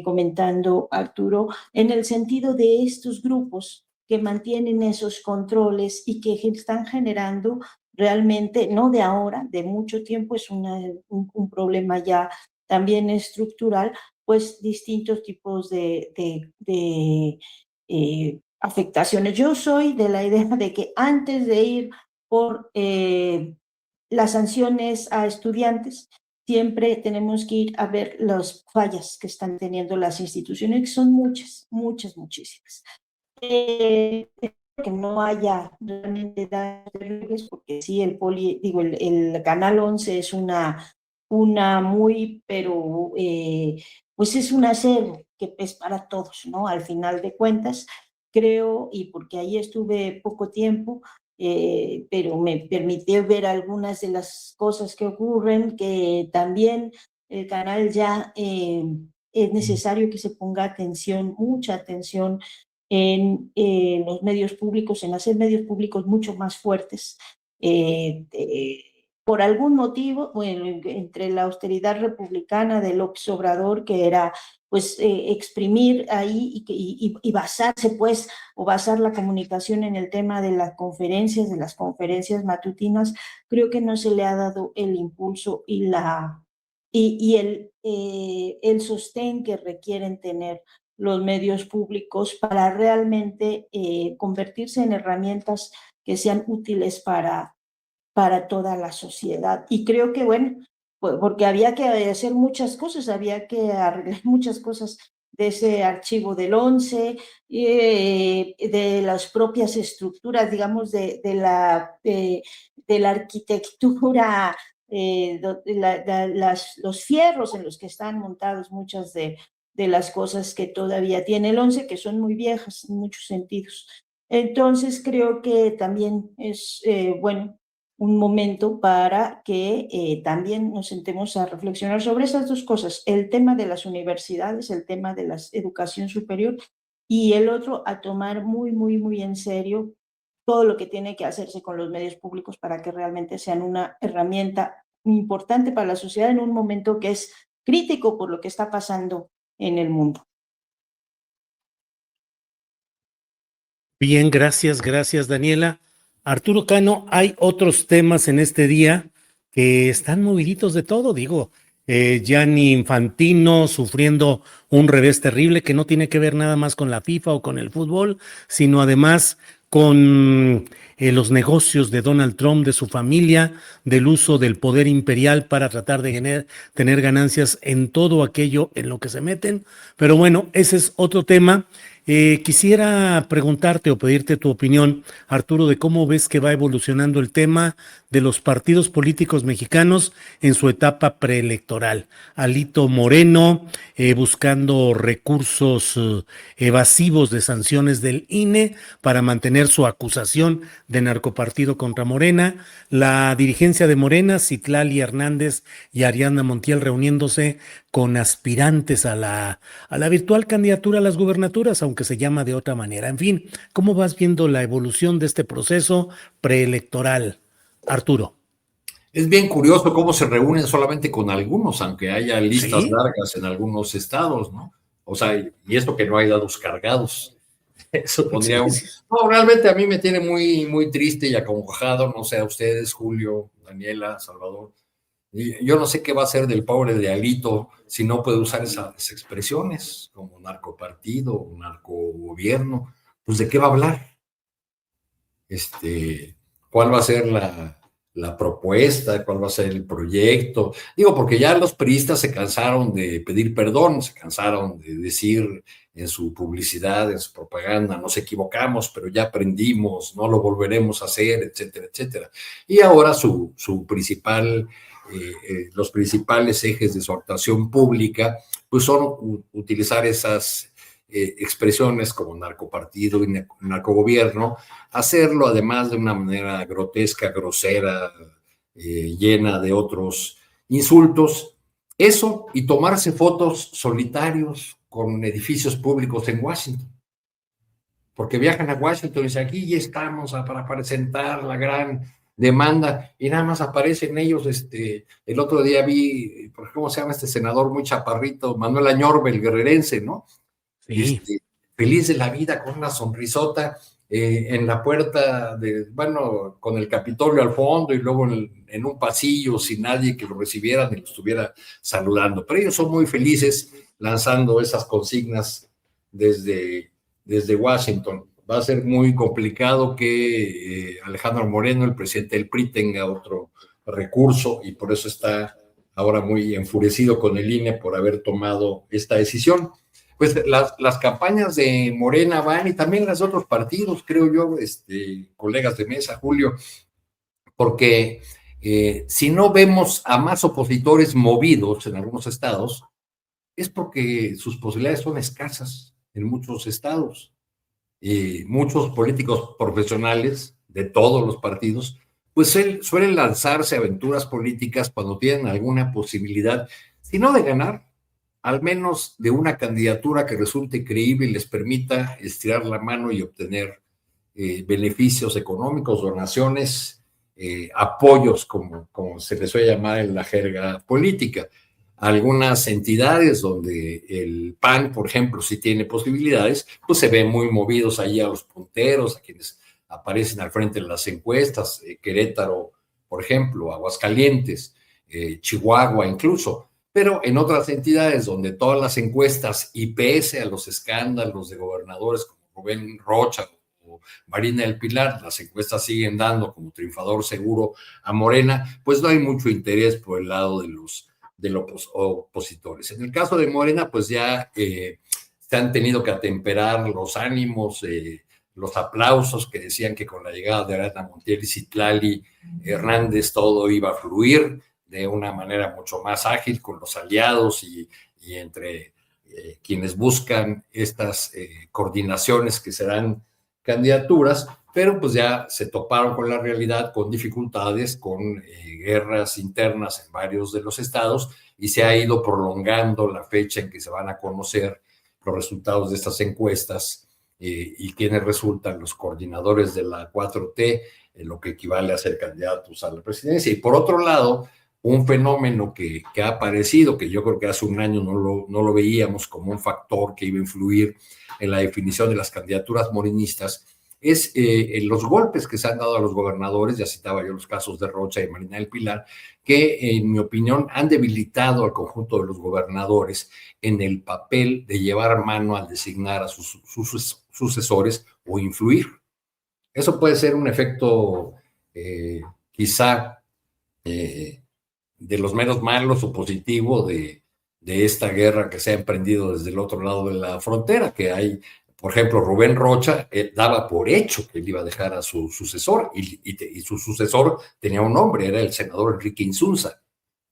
comentando Arturo, en el sentido de estos grupos que mantienen esos controles y que están generando realmente, no de ahora, de mucho tiempo, es un problema ya también estructural, pues distintos tipos de afectaciones. Yo soy de la idea de que antes de ir por las sanciones a estudiantes, siempre tenemos que ir a ver las fallas que están teniendo las instituciones, que son muchas, muchas, muchísimas. Que no haya realmente daños, porque sí, el Canal 11 es una muy, pero pues es un acervo que es para todos, ¿no? Al final de cuentas, creo, y porque ahí estuve poco tiempo, pero me permitió ver algunas de las cosas que ocurren, que también el canal ya es necesario que se ponga atención, mucha atención en los medios públicos, en hacer medios públicos mucho más fuertes. Por algún motivo, bueno, entre la austeridad republicana de López Obrador, que era pues exprimir ahí y basarse pues, o basar la comunicación en el tema de las conferencias matutinas, creo que no se le ha dado el impulso y el sostén que requieren tener los medios públicos para realmente convertirse en herramientas que sean útiles para toda la sociedad. Y creo que, bueno, porque había que hacer muchas cosas, había que arreglar muchas cosas de ese archivo del 11, de las propias estructuras, digamos, de la arquitectura, los fierros en los que están montados muchas de las cosas que todavía tiene el 11, que son muy viejas en muchos sentidos. Entonces creo que también es, bueno, un momento para que también nos sentemos a reflexionar sobre esas dos cosas, el tema de las universidades, el tema de la educación superior y el otro a tomar muy, muy, muy en serio todo lo que tiene que hacerse con los medios públicos para que realmente sean una herramienta importante para la sociedad en un momento que es crítico por lo que está pasando en el mundo. Bien, gracias, Daniela. Arturo Cano, hay otros temas en este día que están moviditos de todo, digo. Gianni Infantino sufriendo un revés terrible que no tiene que ver nada más con la FIFA o con el fútbol, sino además con los negocios de Donald Trump, de su familia, del uso del poder imperial para tratar de tener ganancias en todo aquello en lo que se meten. Pero bueno, ese es otro tema. Quisiera preguntarte o pedirte tu opinión, Arturo, de cómo ves que va evolucionando el tema de los partidos políticos mexicanos en su etapa preelectoral. Alito Moreno buscando recursos evasivos de sanciones del INE para mantener su acusación de narcopartido contra Morena. La dirigencia de Morena, Citlali Hernández y Ariadna Montiel reuniéndose con aspirantes a la virtual candidatura a las gubernaturas, aunque se llama de otra manera. En fin, ¿cómo vas viendo la evolución de este proceso preelectoral, Arturo? Es bien curioso cómo se reúnen solamente con algunos, aunque haya listas largas en algunos estados, ¿no? O sea, y esto que no hay dados cargados. Eso pondría un... No, realmente a mí me tiene muy, muy triste y acongojado, no sé, a ustedes, Julio, Daniela, Salvador. Y yo no sé qué va a hacer del pobre de Alito si no puede usar esas expresiones como narcopartido, narcogobierno. Pues, ¿de qué va a hablar? ¿Cuál va a ser la propuesta? ¿Cuál va a ser el proyecto? Digo, porque ya los priistas se cansaron de pedir perdón, se cansaron de decir en su publicidad, en su propaganda: nos equivocamos, pero ya aprendimos, no lo volveremos a hacer, etcétera, etcétera. Y ahora los principales ejes de su actuación pública pues son utilizar esas expresiones como narcopartido y narcogobierno, hacerlo además de una manera grotesca, grosera, llena de otros insultos. Eso, y tomarse fotos solitarios con edificios públicos en Washington, porque viajan a Washington y dicen: aquí ya estamos para presentar la gran demanda, y nada más aparecen ellos. El otro día vi, ¿cómo se llama este senador muy chaparrito? Manuel Añorbe, el guerrerense, ¿no? Sí. Feliz de la vida, con una sonrisota, en la puerta con el Capitolio al fondo, y luego en un pasillo sin nadie que lo recibiera ni lo estuviera saludando. Pero ellos son muy felices lanzando esas consignas desde Washington. Va a ser muy complicado que Alejandro Moreno, el presidente del PRI, tenga otro recurso, y por eso está ahora muy enfurecido con el INE por haber tomado esta decisión. Pues las campañas de Morena van, y también las de otros partidos, creo yo, colegas de mesa, Julio, porque si no vemos a más opositores movidos en algunos estados, es porque sus posibilidades son escasas en muchos estados. Muchos políticos profesionales de todos los partidos pues suelen lanzarse a aventuras políticas cuando tienen alguna posibilidad, si no de ganar, al menos de una candidatura que resulte creíble y les permita estirar la mano y obtener beneficios económicos, donaciones, apoyos, como se les suele llamar en la jerga política. Algunas entidades donde el PAN, por ejemplo, sí tiene posibilidades, pues se ven muy movidos ahí a los punteros, a quienes aparecen al frente de las encuestas: Querétaro, por ejemplo, Aguascalientes, Chihuahua incluso. Pero en otras entidades donde todas las encuestas, y pese a los escándalos de gobernadores como Rubén Rocha o Marina del Pilar, las encuestas siguen dando como triunfador seguro a Morena, pues no hay mucho interés por el lado de los opositores. En el caso de Morena, pues ya se han tenido que atemperar los ánimos, los aplausos que decían que con la llegada de Ariadna Montiel y Citlali Hernández todo iba a fluir de una manera mucho más ágil con los aliados y entre quienes buscan estas coordinaciones que serán candidaturas, pero pues ya se toparon con la realidad, con dificultades, con guerras internas en varios de los estados, y se ha ido prolongando la fecha en que se van a conocer los resultados de estas encuestas y quienes resultan los coordinadores de la 4T, lo que equivale a ser candidatos a la presidencia. Y por otro lado, un fenómeno que ha aparecido, que yo creo que hace un año no lo veíamos como un factor que iba a influir en la definición de las candidaturas morenistas, es los golpes que se han dado a los gobernadores. Ya citaba yo los casos de Rocha y Marina del Pilar, que en mi opinión han debilitado al conjunto de los gobernadores en el papel de llevar mano al designar a sus sucesores o influir. Eso puede ser un efecto quizá de los menos malos o positivo de esta guerra que se ha emprendido desde el otro lado de la frontera, que hay, por ejemplo, Rubén Rocha daba por hecho que él iba a dejar a su sucesor, y su sucesor tenía un nombre, era el senador Enrique Insunza.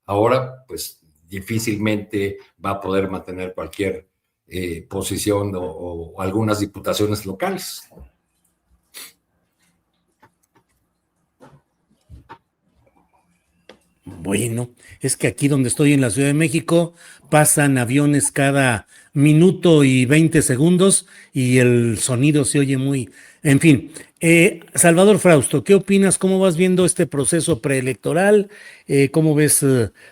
Ahora, pues, difícilmente va a poder mantener cualquier posición o algunas diputaciones locales. Bueno, es que aquí donde estoy en la Ciudad de México pasan aviones cada minuto y 20 segundos y el sonido se oye muy... En fin, Salvador Frausto, ¿qué opinas? ¿Cómo vas viendo este proceso preelectoral? ¿Cómo ves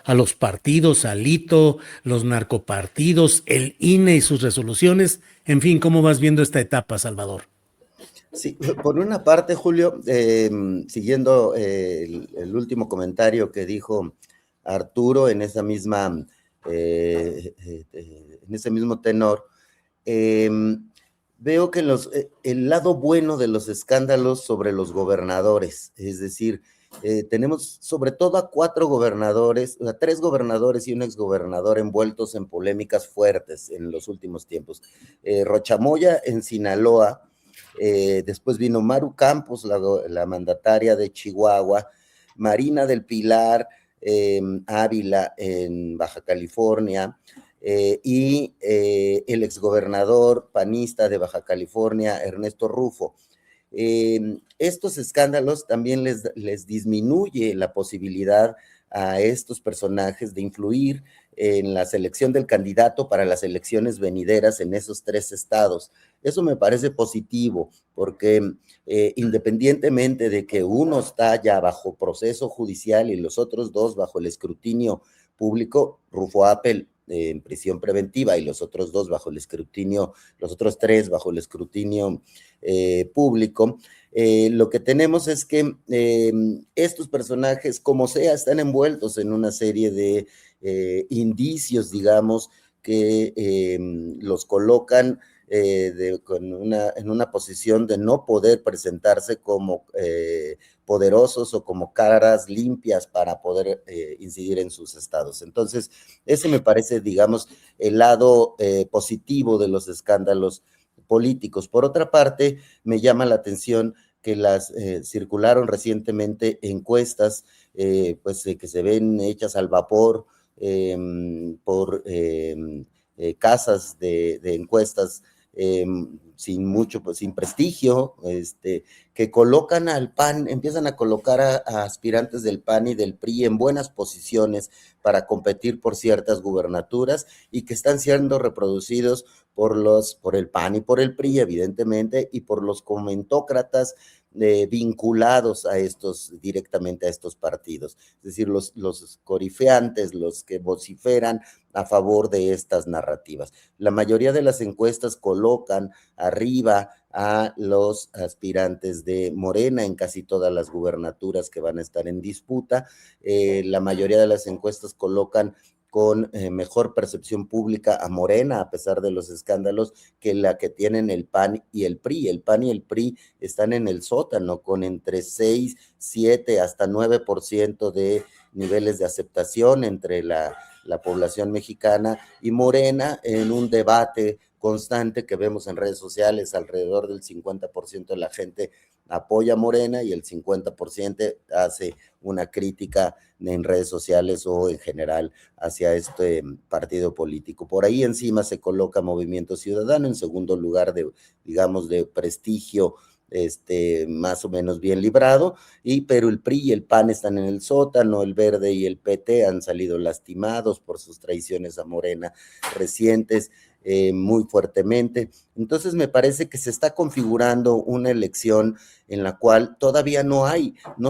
a los partidos, al ITO, los narcopartidos, el INE y sus resoluciones? En fin, ¿cómo vas viendo esta etapa, Salvador? Sí, por una parte, Julio, siguiendo el último comentario que dijo Arturo en esa misma, en ese mismo tenor, veo que el lado bueno de los escándalos sobre los gobernadores, es decir, tenemos sobre todo a 4 gobernadores, a 3 gobernadores y un exgobernador envueltos en polémicas fuertes en los últimos tiempos. Rochamoya en Sinaloa, después vino Maru Campos, la mandataria de Chihuahua, Marina del Pilar Ávila en Baja California, y el exgobernador panista de Baja California, Ernesto Rufo. Estos escándalos también les disminuye la posibilidad a estos personajes de influir en la selección del candidato para las elecciones venideras en esos 3 estados. Eso me parece positivo, porque independientemente de que uno está ya bajo proceso judicial y los otros 2 bajo el escrutinio público, Rufo Apel en prisión preventiva y los otros 2 bajo el escrutinio, los otros 3 bajo el escrutinio público, lo que tenemos es que estos personajes, como sea, están envueltos en una serie de indicios, digamos, que los colocan en una posición de no poder presentarse como poderosos o como caras limpias para poder incidir en sus estados. Entonces, ese me parece, digamos, el lado positivo de los escándalos políticos. Por otra parte, me llama la atención que circularon recientemente encuestas, que se ven hechas al vapor por casas de encuestas sin prestigio, que colocan al PAN, empiezan a colocar a aspirantes del PAN y del PRI en buenas posiciones para competir por ciertas gubernaturas y que están siendo reproducidos por el PAN y por el PRI, evidentemente, y por los comentócratas vinculados directamente a estos partidos, es decir, los corifeantes, los que vociferan a favor de estas narrativas. La mayoría de las encuestas colocan arriba a los aspirantes de Morena en casi todas las gubernaturas que van a estar en disputa. La mayoría de las encuestas colocan con mejor percepción pública a Morena, a pesar de los escándalos, que la que tienen el PAN y el PRI. El PAN y el PRI están en el sótano con entre 6, 7, hasta 9% de niveles de aceptación entre la población mexicana, y Morena en un debate constante que vemos en redes sociales. Alrededor del 50% de la gente apoya a Morena y el 50% hace una crítica en redes sociales o en general hacia este partido político. Por ahí encima se coloca Movimiento Ciudadano en segundo lugar de prestigio, más o menos bien librado, pero el PRI y el PAN están en el sótano, el Verde y el PT han salido lastimados por sus traiciones a Morena recientes, muy fuertemente. Entonces me parece que se está configurando una elección en la cual todavía no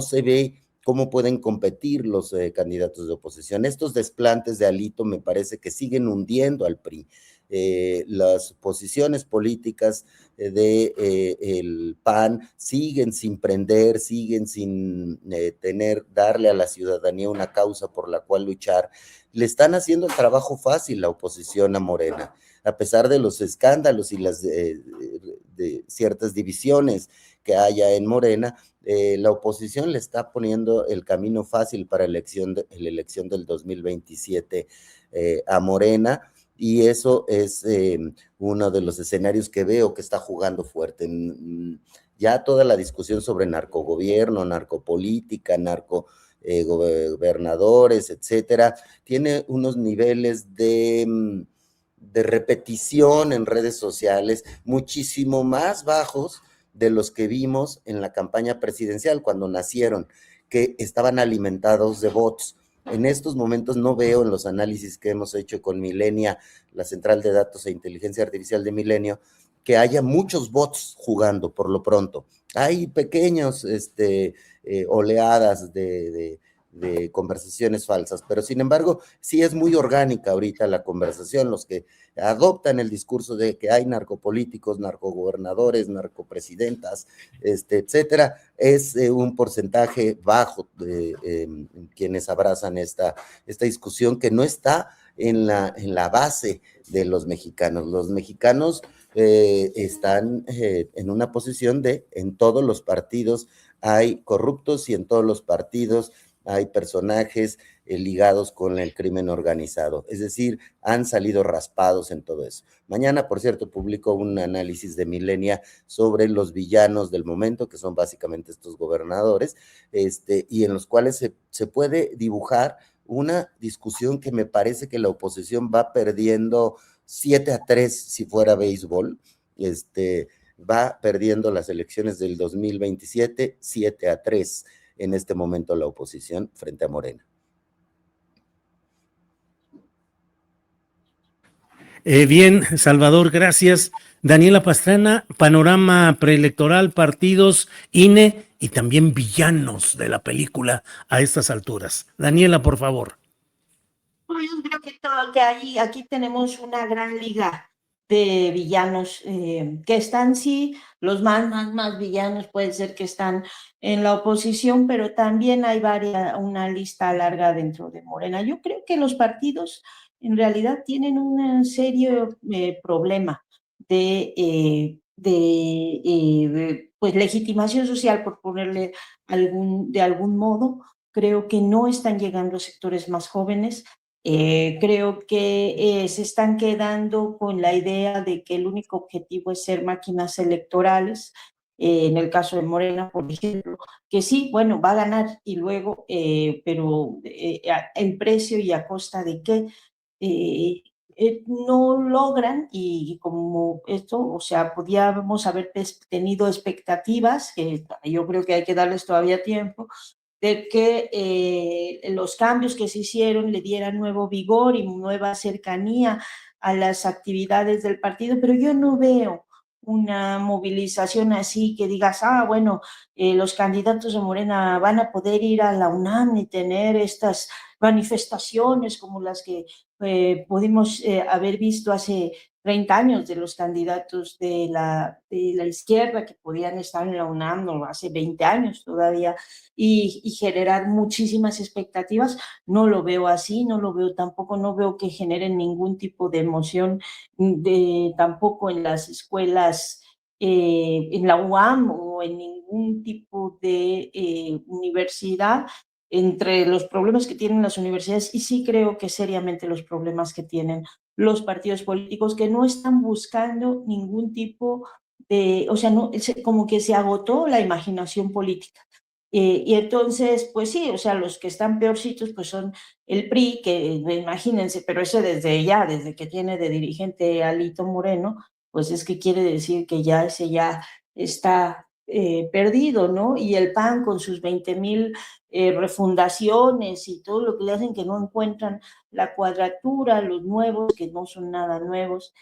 se ve cómo pueden competir los candidatos de oposición. Estos desplantes de Alito me parece que siguen hundiendo al PRI. Las posiciones políticas del PAN siguen sin prender, siguen sin darle a la ciudadanía una causa por la cual luchar. Le están haciendo el trabajo fácil la oposición a Morena, a pesar de los escándalos y las de ciertas divisiones que haya en Morena. La oposición le está poniendo el camino fácil para la elección del 2027 a Morena, y eso es uno de los escenarios que veo que está jugando fuerte. Ya toda la discusión sobre narcogobierno, narcopolítica, gobernadores, etcétera, tiene unos niveles de repetición en redes sociales muchísimo más bajos de los que vimos en la campaña presidencial cuando nacieron, que estaban alimentados de bots. En estos momentos no veo en los análisis que hemos hecho con Milenia, la central de datos e inteligencia artificial de Milenio, que haya muchos bots jugando por lo pronto. Hay pequeños oleadas de conversaciones falsas, pero sin embargo sí es muy orgánica ahorita la conversación. Los que adoptan el discurso de que hay narcopolíticos, narcogobernadores, narcopresidentas, etcétera, es un porcentaje bajo de quienes abrazan esta discusión que no está en la base de los mexicanos. Los mexicanos están en una posición en todos los partidos hay corruptos y en todos los partidos hay personajes ligados con el crimen organizado. Es decir, han salido raspados en todo eso. Mañana, por cierto, publico un análisis de Millenia sobre los villanos del momento, que son básicamente estos gobernadores, y en los cuales se puede dibujar una discusión que me parece que la oposición va perdiendo 7-3 si fuera béisbol, va perdiendo las elecciones del 2027 7-3 en este momento la oposición frente a Morena. Bien, Salvador, gracias. Daniela Pastrana, panorama preelectoral, partidos, INE y también villanos de la película a estas alturas. Daniela, por favor. Yo creo que aquí tenemos una gran liga de villanos que están, sí, los más villanos puede ser que están en la oposición, pero también hay una lista larga dentro de Morena. Yo creo que los partidos en realidad tienen un serio problema de pues legitimación social, por ponerle de algún modo. Creo que no están llegando a sectores más jóvenes. Creo que se están quedando con la idea de que el único objetivo es ser máquinas electorales. En el caso de Morena, por ejemplo, que sí, bueno, va a ganar y luego, pero el precio y a costa de qué no logran, y como esto, o sea, podíamos haber tenido expectativas, que yo creo que hay que darles todavía tiempo, de que los cambios que se hicieron le dieran nuevo vigor y nueva cercanía a las actividades del partido, pero yo no veo una movilización así que digas, bueno, los candidatos de Morena van a poder ir a la UNAM y tener estas manifestaciones como las que pudimos haber visto hace 30 años de los candidatos de la izquierda que podían estar en la UNAM, no, hace 20 años todavía, y generar muchísimas expectativas. No lo veo así, no lo veo tampoco, no veo que generen ningún tipo de emoción tampoco en las escuelas, en la UAM o en ningún tipo de universidad, entre los problemas que tienen las universidades, y sí creo que seriamente los problemas que tienen los partidos políticos, que no están buscando ningún tipo o sea, no, como que se agotó la imaginación política. Y entonces, pues sí, o sea, los que están peorcitos pues son el PRI, que imagínense, pero eso desde que tiene de dirigente a Alito Moreno, pues es que quiere decir que ese ya está perdido, ¿no? Y el PAN con sus 20,000 refundaciones y todo lo que le hacen, que no encuentran la cuadratura, los nuevos, que no son nada nuevos,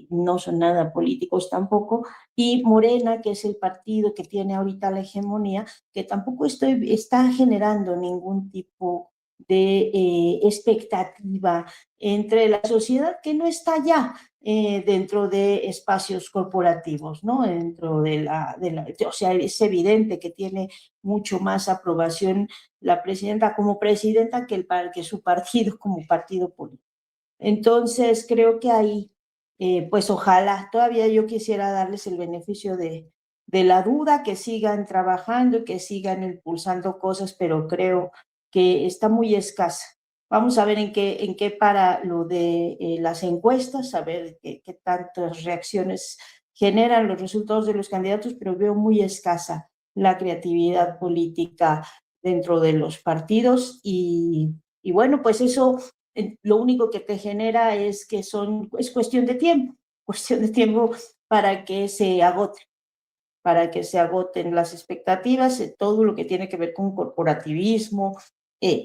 no son nada políticos tampoco, y Morena, que es el partido que tiene ahorita la hegemonía, que tampoco está generando ningún tipo de expectativa entre la sociedad, que no está ya dentro de espacios corporativos, ¿no? Dentro o sea, es evidente que tiene mucho más aprobación la presidenta como presidenta que su partido como partido político. Entonces, creo que ahí, pues ojalá, todavía yo quisiera darles el beneficio de la duda, que sigan trabajando, que sigan impulsando cosas, pero creo que está muy escasa. Vamos a ver en qué para lo de las encuestas, a ver qué tantas reacciones generan los resultados de los candidatos, pero veo muy escasa la creatividad política dentro de los partidos, y bueno, pues eso lo único que te genera es que es cuestión de tiempo para que se agoten las expectativas, todo lo que tiene que ver con corporativismo,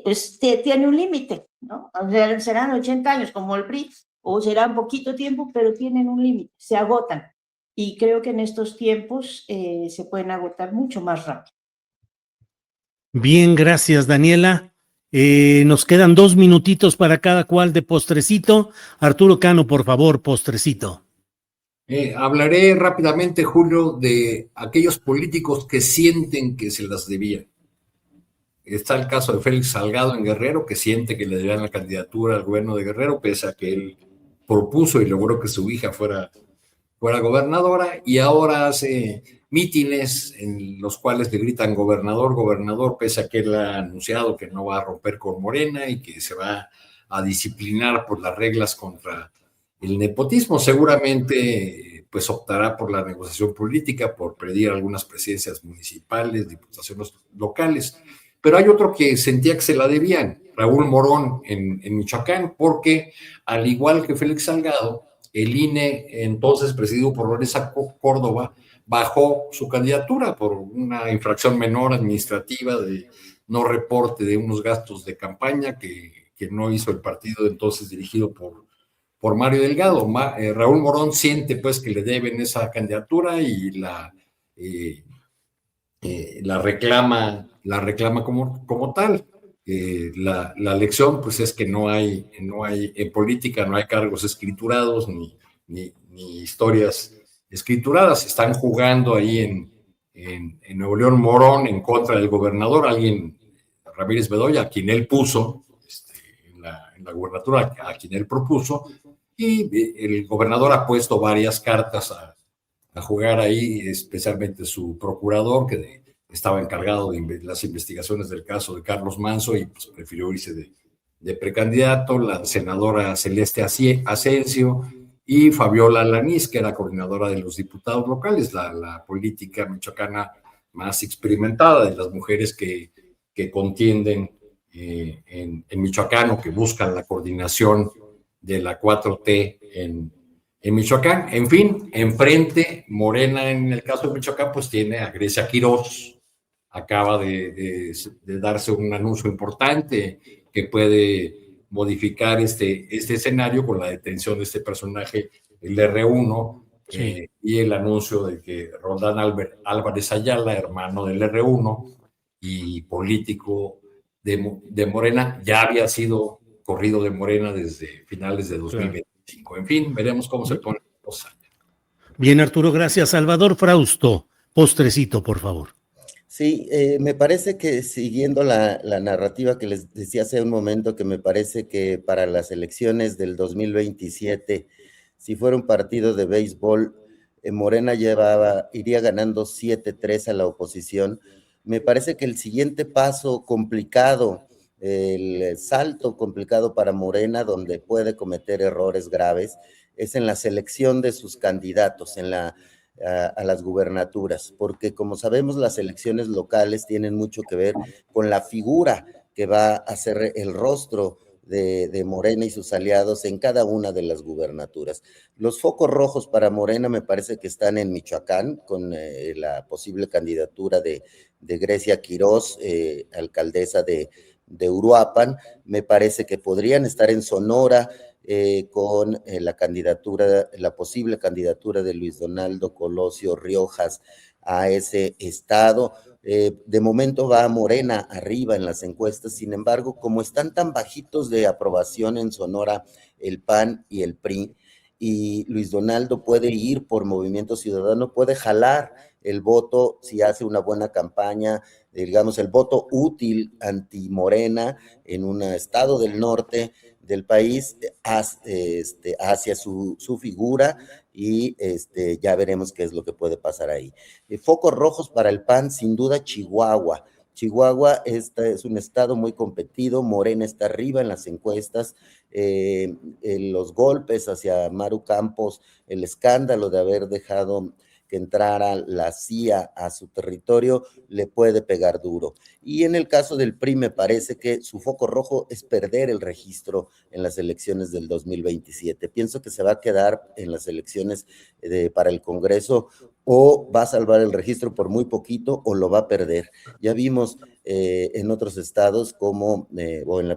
pues tiene un límite, ¿no? O sea, serán 80 años como el PRI, o será un poquito tiempo, pero tienen un límite, se agotan. Y creo que en estos tiempos se pueden agotar mucho más rápido. Bien, gracias, Daniela. Nos quedan 2 minutitos para cada cual de postrecito. Arturo Cano, por favor, postrecito. Hablaré rápidamente, Julio, de aquellos políticos que sienten que se las debían. Está el caso de Félix Salgado en Guerrero, que siente que le debían la candidatura al gobierno de Guerrero, pese a que él propuso y logró que su hija fuera gobernadora, y ahora hace mítines en los cuales le gritan gobernador, gobernador, pese a que él ha anunciado que no va a romper con Morena y que se va a disciplinar por las reglas contra el nepotismo. Seguramente pues optará por la negociación política, por pedir algunas presidencias municipales, diputaciones locales. Pero hay otro que sentía que se la debían, Raúl Morón en Michoacán, porque al igual que Félix Salgado, el INE, entonces presidido por Lorenza Córdoba, bajó su candidatura por una infracción menor administrativa de no reporte de unos gastos de campaña que no hizo el partido entonces dirigido por Mario Delgado. Raúl Morón siente pues que le deben esa candidatura y la reclama como tal. La lección pues es que no hay en política no hay cargos escriturados ni historias escrituradas. Están jugando ahí en Nuevo León Morón en contra del gobernador, Ramírez Bedoya, a quien él puso en la gubernatura, a quien él propuso, y el gobernador ha puesto varias cartas a jugar ahí, especialmente su procurador, que estaba encargado de las investigaciones del caso de Carlos Manso y pues, prefirió irse de precandidato, la senadora Celeste Asensio y Fabiola Lanís, que era coordinadora de los diputados locales, la política michoacana más experimentada de las mujeres que contienden en Michoacán o que buscan la coordinación de la 4T en Michoacán. En fin, enfrente, Morena en el caso de Michoacán, pues tiene a Grecia Quirós, acaba de darse un anuncio importante que puede modificar este escenario con la detención de este personaje, el R1, sí. Y el anuncio de que Roldán Álvarez Ayala, hermano del R1 y político de Morena, ya había sido corrido de Morena desde finales de 2025. Claro. En fin, veremos cómo se pone la cosa. Bien, Arturo, gracias. Salvador Frausto, postrecito, por favor. Sí, me parece que siguiendo la narrativa que les decía hace un momento, que me parece que para las elecciones del 2027, si fuera un partido de béisbol, Morena iría ganando 7-3 a la oposición. Me parece que el siguiente paso complicado, el salto complicado para Morena, donde puede cometer errores graves, es en la selección de sus candidatos, a las gubernaturas, porque como sabemos las elecciones locales tienen mucho que ver con la figura que va a ser el rostro de Morena y sus aliados en cada una de las gubernaturas. Los focos rojos para Morena me parece que están en Michoacán, con la posible candidatura de Grecia Quirós, alcaldesa de Uruapan. Me parece que podrían estar en Sonora, con la posible candidatura de Luis Donaldo Colosio Riojas a ese estado. De momento va Morena arriba en las encuestas, sin embargo, como están tan bajitos de aprobación en Sonora el PAN y el PRI, y Luis Donaldo puede ir por Movimiento Ciudadano, puede jalar el voto si hace una buena campaña, digamos el voto útil anti-Morena en un estado del norte del país hacia su figura, y ya veremos qué es lo que puede pasar ahí. Focos rojos para el PAN, sin duda Chihuahua. Chihuahua es un estado muy competido, Morena está arriba en las encuestas, los golpes hacia Maru Campos, el escándalo de haber dejado que entrara la CIA a su territorio, le puede pegar duro. Y en el caso del PRI me parece que su foco rojo es perder el registro en las elecciones del 2027. Pienso que se va a quedar en las elecciones para el Congreso, o va a salvar el registro por muy poquito o lo va a perder. Ya vimos en otros estados como,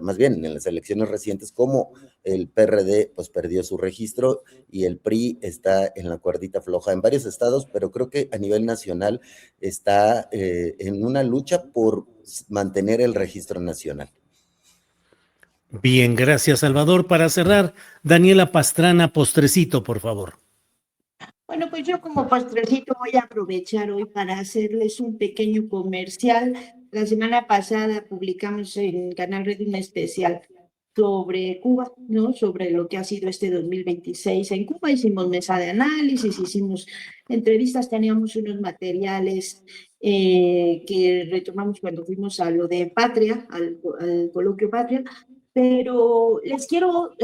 más bien en las elecciones recientes, como el PRD pues perdió su registro y el PRI está en la cuerdita floja en varios estados, pero creo que a nivel nacional está en una lucha por mantener el registro nacional. Bien, gracias, Salvador. Para cerrar, Daniela Pastrana, postrecito, por favor. Bueno, pues yo como postrecito voy a aprovechar hoy para hacerles un pequeño comercial. La semana pasada publicamos en Canal Red un especial sobre Cuba, ¿no? Sobre lo que ha sido este 2026 en Cuba. Hicimos mesa de análisis, hicimos entrevistas, teníamos unos materiales que retomamos cuando fuimos a lo de Patria, al coloquio Patria, pero les quiero,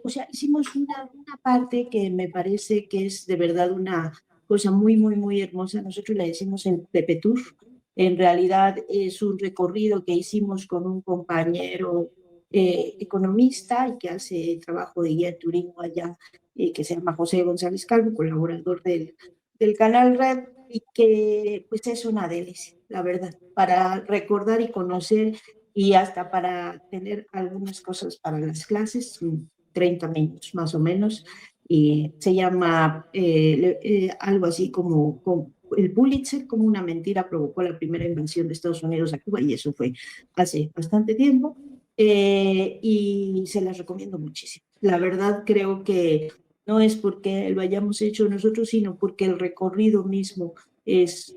o sea, hicimos una parte que me parece que es de verdad una cosa muy, muy, muy hermosa. Nosotros le decimos el Pepe Tour. En realidad es un recorrido que hicimos con un compañero economista y que hace trabajo de guía de turismo allá, que se llama José González Calvo, colaborador del canal Red, y que pues es una delicia, la verdad, para recordar y conocer y hasta para tener algunas cosas para las clases, 30 minutos más o menos, y se llama algo así como el Pulitzer, como una mentira provocó la primera invasión de Estados Unidos a Cuba, y eso fue hace bastante tiempo, y se las recomiendo muchísimo. La verdad creo que no es porque lo hayamos hecho nosotros, sino porque el recorrido mismo es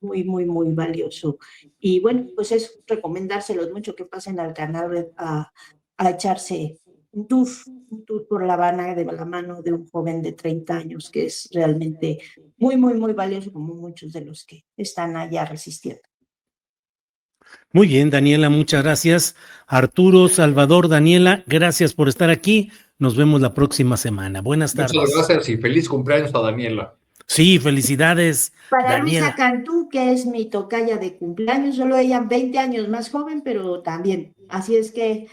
muy, muy, muy valioso. Y bueno, pues es recomendárselos mucho que pasen al canal a echarse un tour por La Habana de la mano de un joven de 30 años, que es realmente muy, muy, muy valioso, como muchos de los que están allá resistiendo. Muy bien, Daniela, muchas gracias. Arturo, Salvador, Daniela, gracias por estar aquí. Nos vemos la próxima semana. Buenas Muchas tardes. gracias y feliz cumpleaños a Daniela. Sí, felicidades, Para Luisa Daniela. Cantú, que es mi tocaya de cumpleaños, solo ella 20 años más joven, pero también. Así es que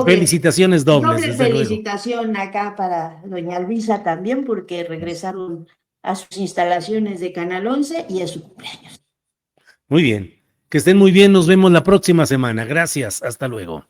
Felicitaciones dobles, doble desde luego. felicitación acá para doña Luisa también, porque regresaron a sus instalaciones de Canal 11 y es su cumpleaños. Muy bien. Que estén muy bien. Nos vemos la próxima semana. Gracias. Hasta luego.